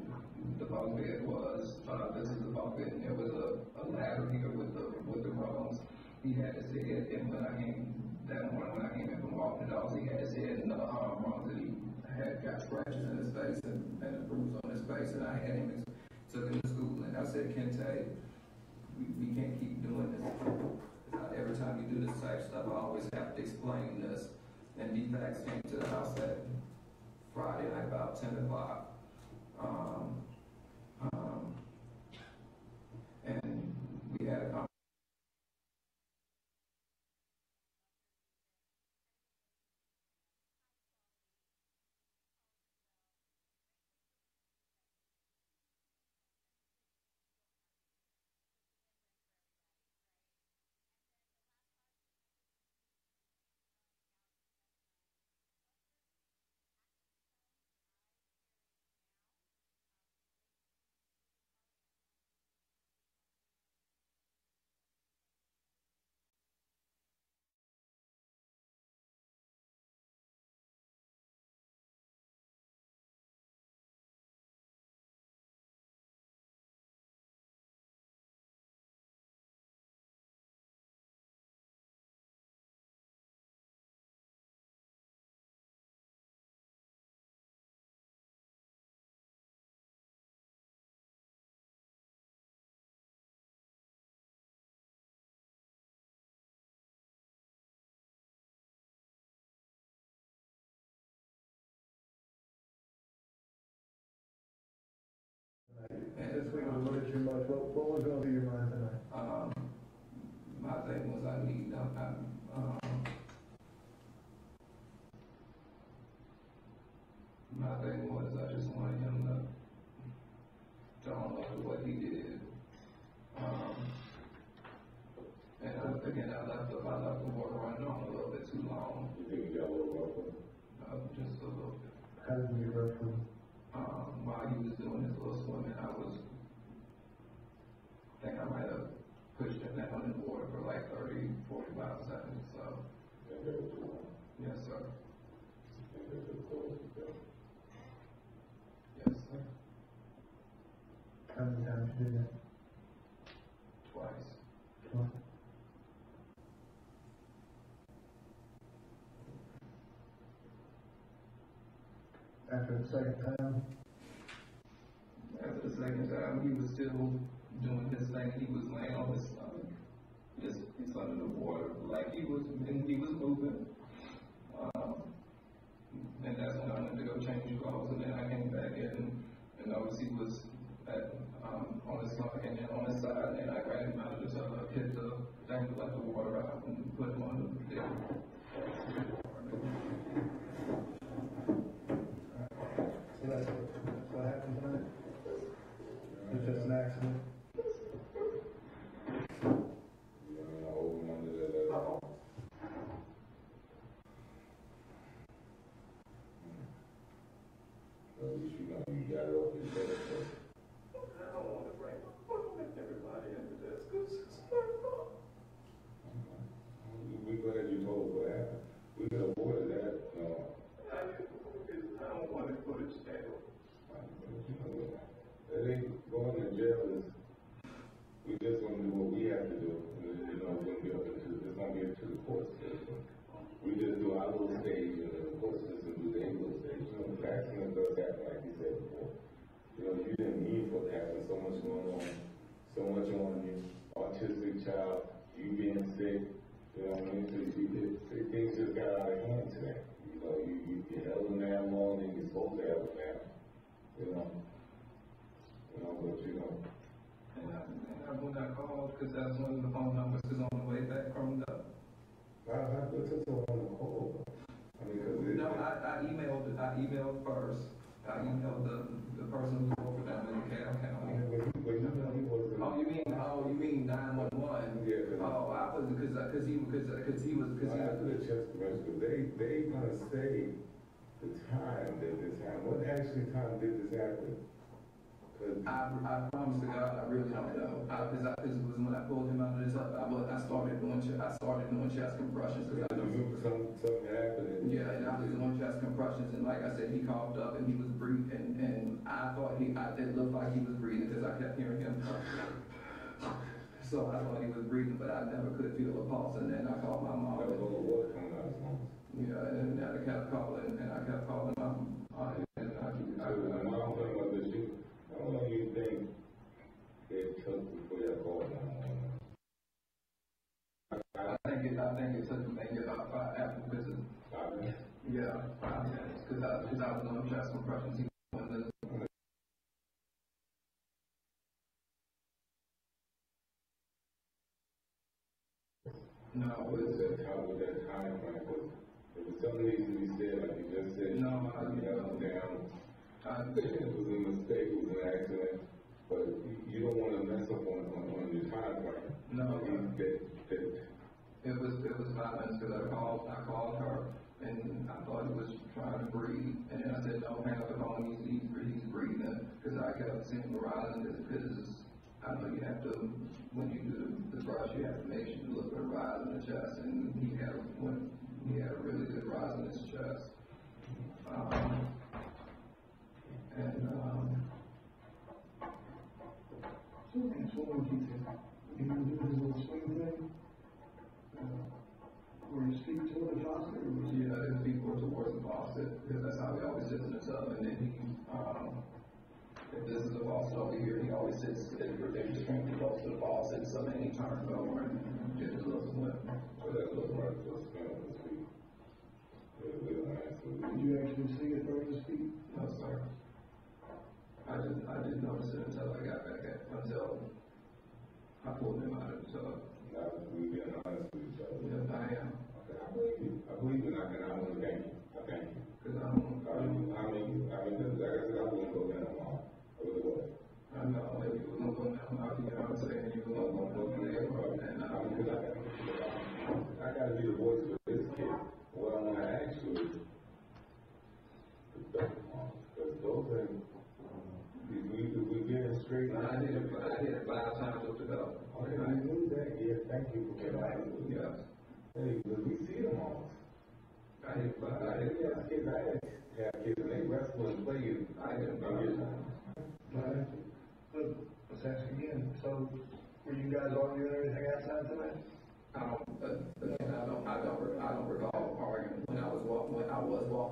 the bunk bed was, this is the bunk bed, and there was a ladder here with the rungs. He had his head, and when I came that morning, when I came in from walking the dogs, he had his head in the rungs, and he had got scratches in his face and a bruise on his face, and I had him, took him to school, and I said, Kente, we can't keep doing this. Every time you do this type of stuff, I always have to explain this. And DFAX came to the house that Friday night about 10 o'clock. And we had a conversation. This week was a little too much. What was going through your mind tonight? My thing was I need, my thing was I just wanted him to own up to what he did. And again, I left the water running on a little bit too long. You think you got a little rough with it? Just a little bit. How did you get rough with him? While he was doing his little swimming, I think I might have pushed him down in the water for like 30, 45 seconds, so. Yes, sir. Yes, sir. How many times you did that? Twice. Twice. After the second time? After the second time, he was still doing his thing. He was laying on his stomach, just under the water, like he was moving. And that's when I went to go change clothes, and then I came back in, and obviously was on his stomach and then on his side, and I grabbed him out of the tub, hit the thing to let the water out, and put him on the bed. So that's what happened tonight? It's just an accident? At least you know you got it off your chest. I don't want to bring everybody into this because it's my fault. We're glad you told us what happened. We could have avoided that. I don't want to put it jail. That ain't going to jail. We just want to do what we have to do. It's going to be up to the court system. We just do our little stage, and the court system do their little stage. The accident does happen, like you said before. You didn't need for it to happen. So much going on, so much on you. Autistic child, you being sick. You know what I mean? So things just got out of hand today. You held them there long, and because he was, After the chest compression, they gonna say the time that this happened. What actually time did this happen? I promise to God, I really don't know. Because it was when I pulled him out of this, I started doing chest compressions. Cause I knew something happened. Yeah, and I was doing chest compressions, and like I said, he coughed up and he was breathing, and I thought it looked like he was breathing because I kept hearing him. So I thought he was breathing, but I never could feel a pulse, and then I called my mom. That was all the water coming out of his lungs. Yeah, and I kept calling my aunt, and my mom talking about this. How long do you think it took before you called 911? I think it took maybe about 5 minutes. 5 minutes? Yeah, 5 minutes, because I was doing chest compressions. No, what is that time with that time frame? Because it was something needs to be said, like you just said. No, you held him down. It was a mistake, it was an accident, but you don't want to mess up on your time frame. No, it was 5 minutes because I called her and I thought he was trying to breathe, and then I said, no, hang up the phone, he's breathing, because I kept seeing him rising, because I know you have to, when you do the brush, you have to make sure you look for a rise in the chest, and he had a really good rise in his chest. Were his feet toward the faucet? Yeah, his feet were towards the faucet, because that's how he always sits in the tub, and then if this is the faucet over here, he always sits extremely close to the faucet, so then he turns over and gets his little swim. So that looks right to a spin on his feet. Did you actually see it burn his feet? No, sir. I didn't notice it until I got back until I pulled him out of the tub. Now, we being honest with each other. Yeah, I am. Okay, I believe you. I believe you, and I want to thank you. I thank you. Because like I said, I wouldn't go down tomorrow. I really would. I know that you were going to go down, you know what I'm saying, you were going to go down, and I got to be the voice for this kid. What I want to ask you is, because those are, we getting straight. I hit it 5 times with the belt. Okay, I knew that. Yeah, thank you for being honest with me. Yes. Hey, we see them all. I hit kids, I have kids, and they wrestle and play. I hit it 5 times. But let's ask again. So, were you guys arguing everything outside tonight? I don't recall arguing when I was walking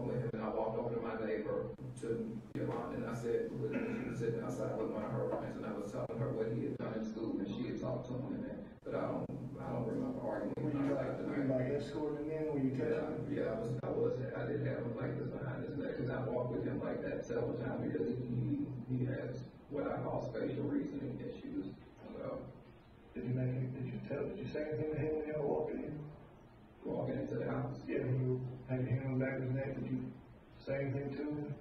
with him, and I walked over to my neighbor to Yolanda, and I said, she was sitting outside with one of her friends, and I was telling her what he had done in school, and she had talked to him, but I don't remember arguing. Were you like escorting him in? Were you touching him? Yeah, I did have him like this behind his neck, because I walked with him like that several times, because he has what I call spatial reasoning issues. Did you say anything to him when you were walking in? Walking into the house? Yeah, when you had your hand on the back of his neck, did you say anything to him?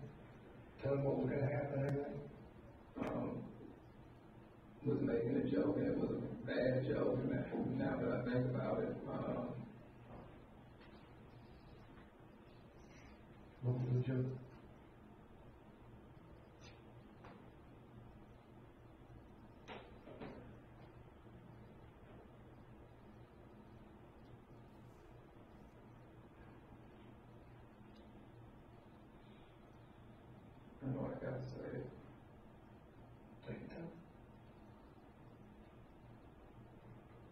Tell him what was going to happen and everything? Was making a joke, and it was a bad joke, and now that I think about it, what was the joke? I know I gotta say it. Take your time.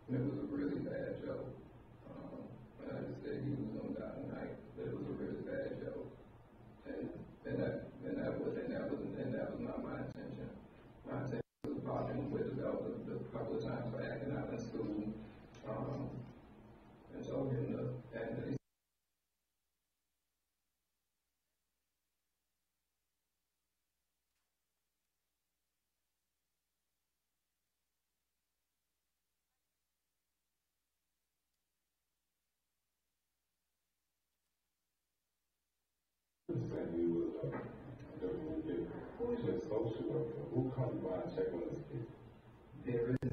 It was a really bad joke. And I just said he was gonna die tonight, but it was a really bad joke. And that was not my intention. My intention was popping him with the belt a couple of times for acting out in school. And told him and Saying he was who is your social worker? Who comes by and check on this kid? there is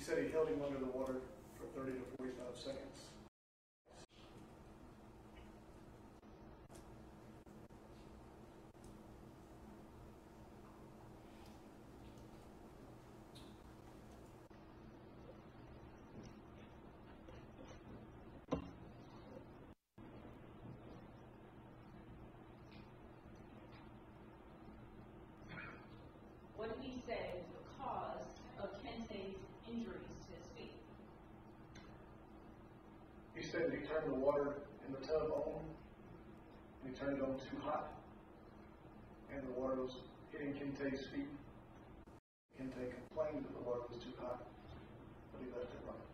He said he held him under the water for 30 to 45 seconds. What did he say was the cause of Kentei's injuries to his feet? He said he turned the water in the tub on, and he turned it on too hot, and the water was hitting Kentei's feet. Kentei complained that the water was too hot, but he left it running.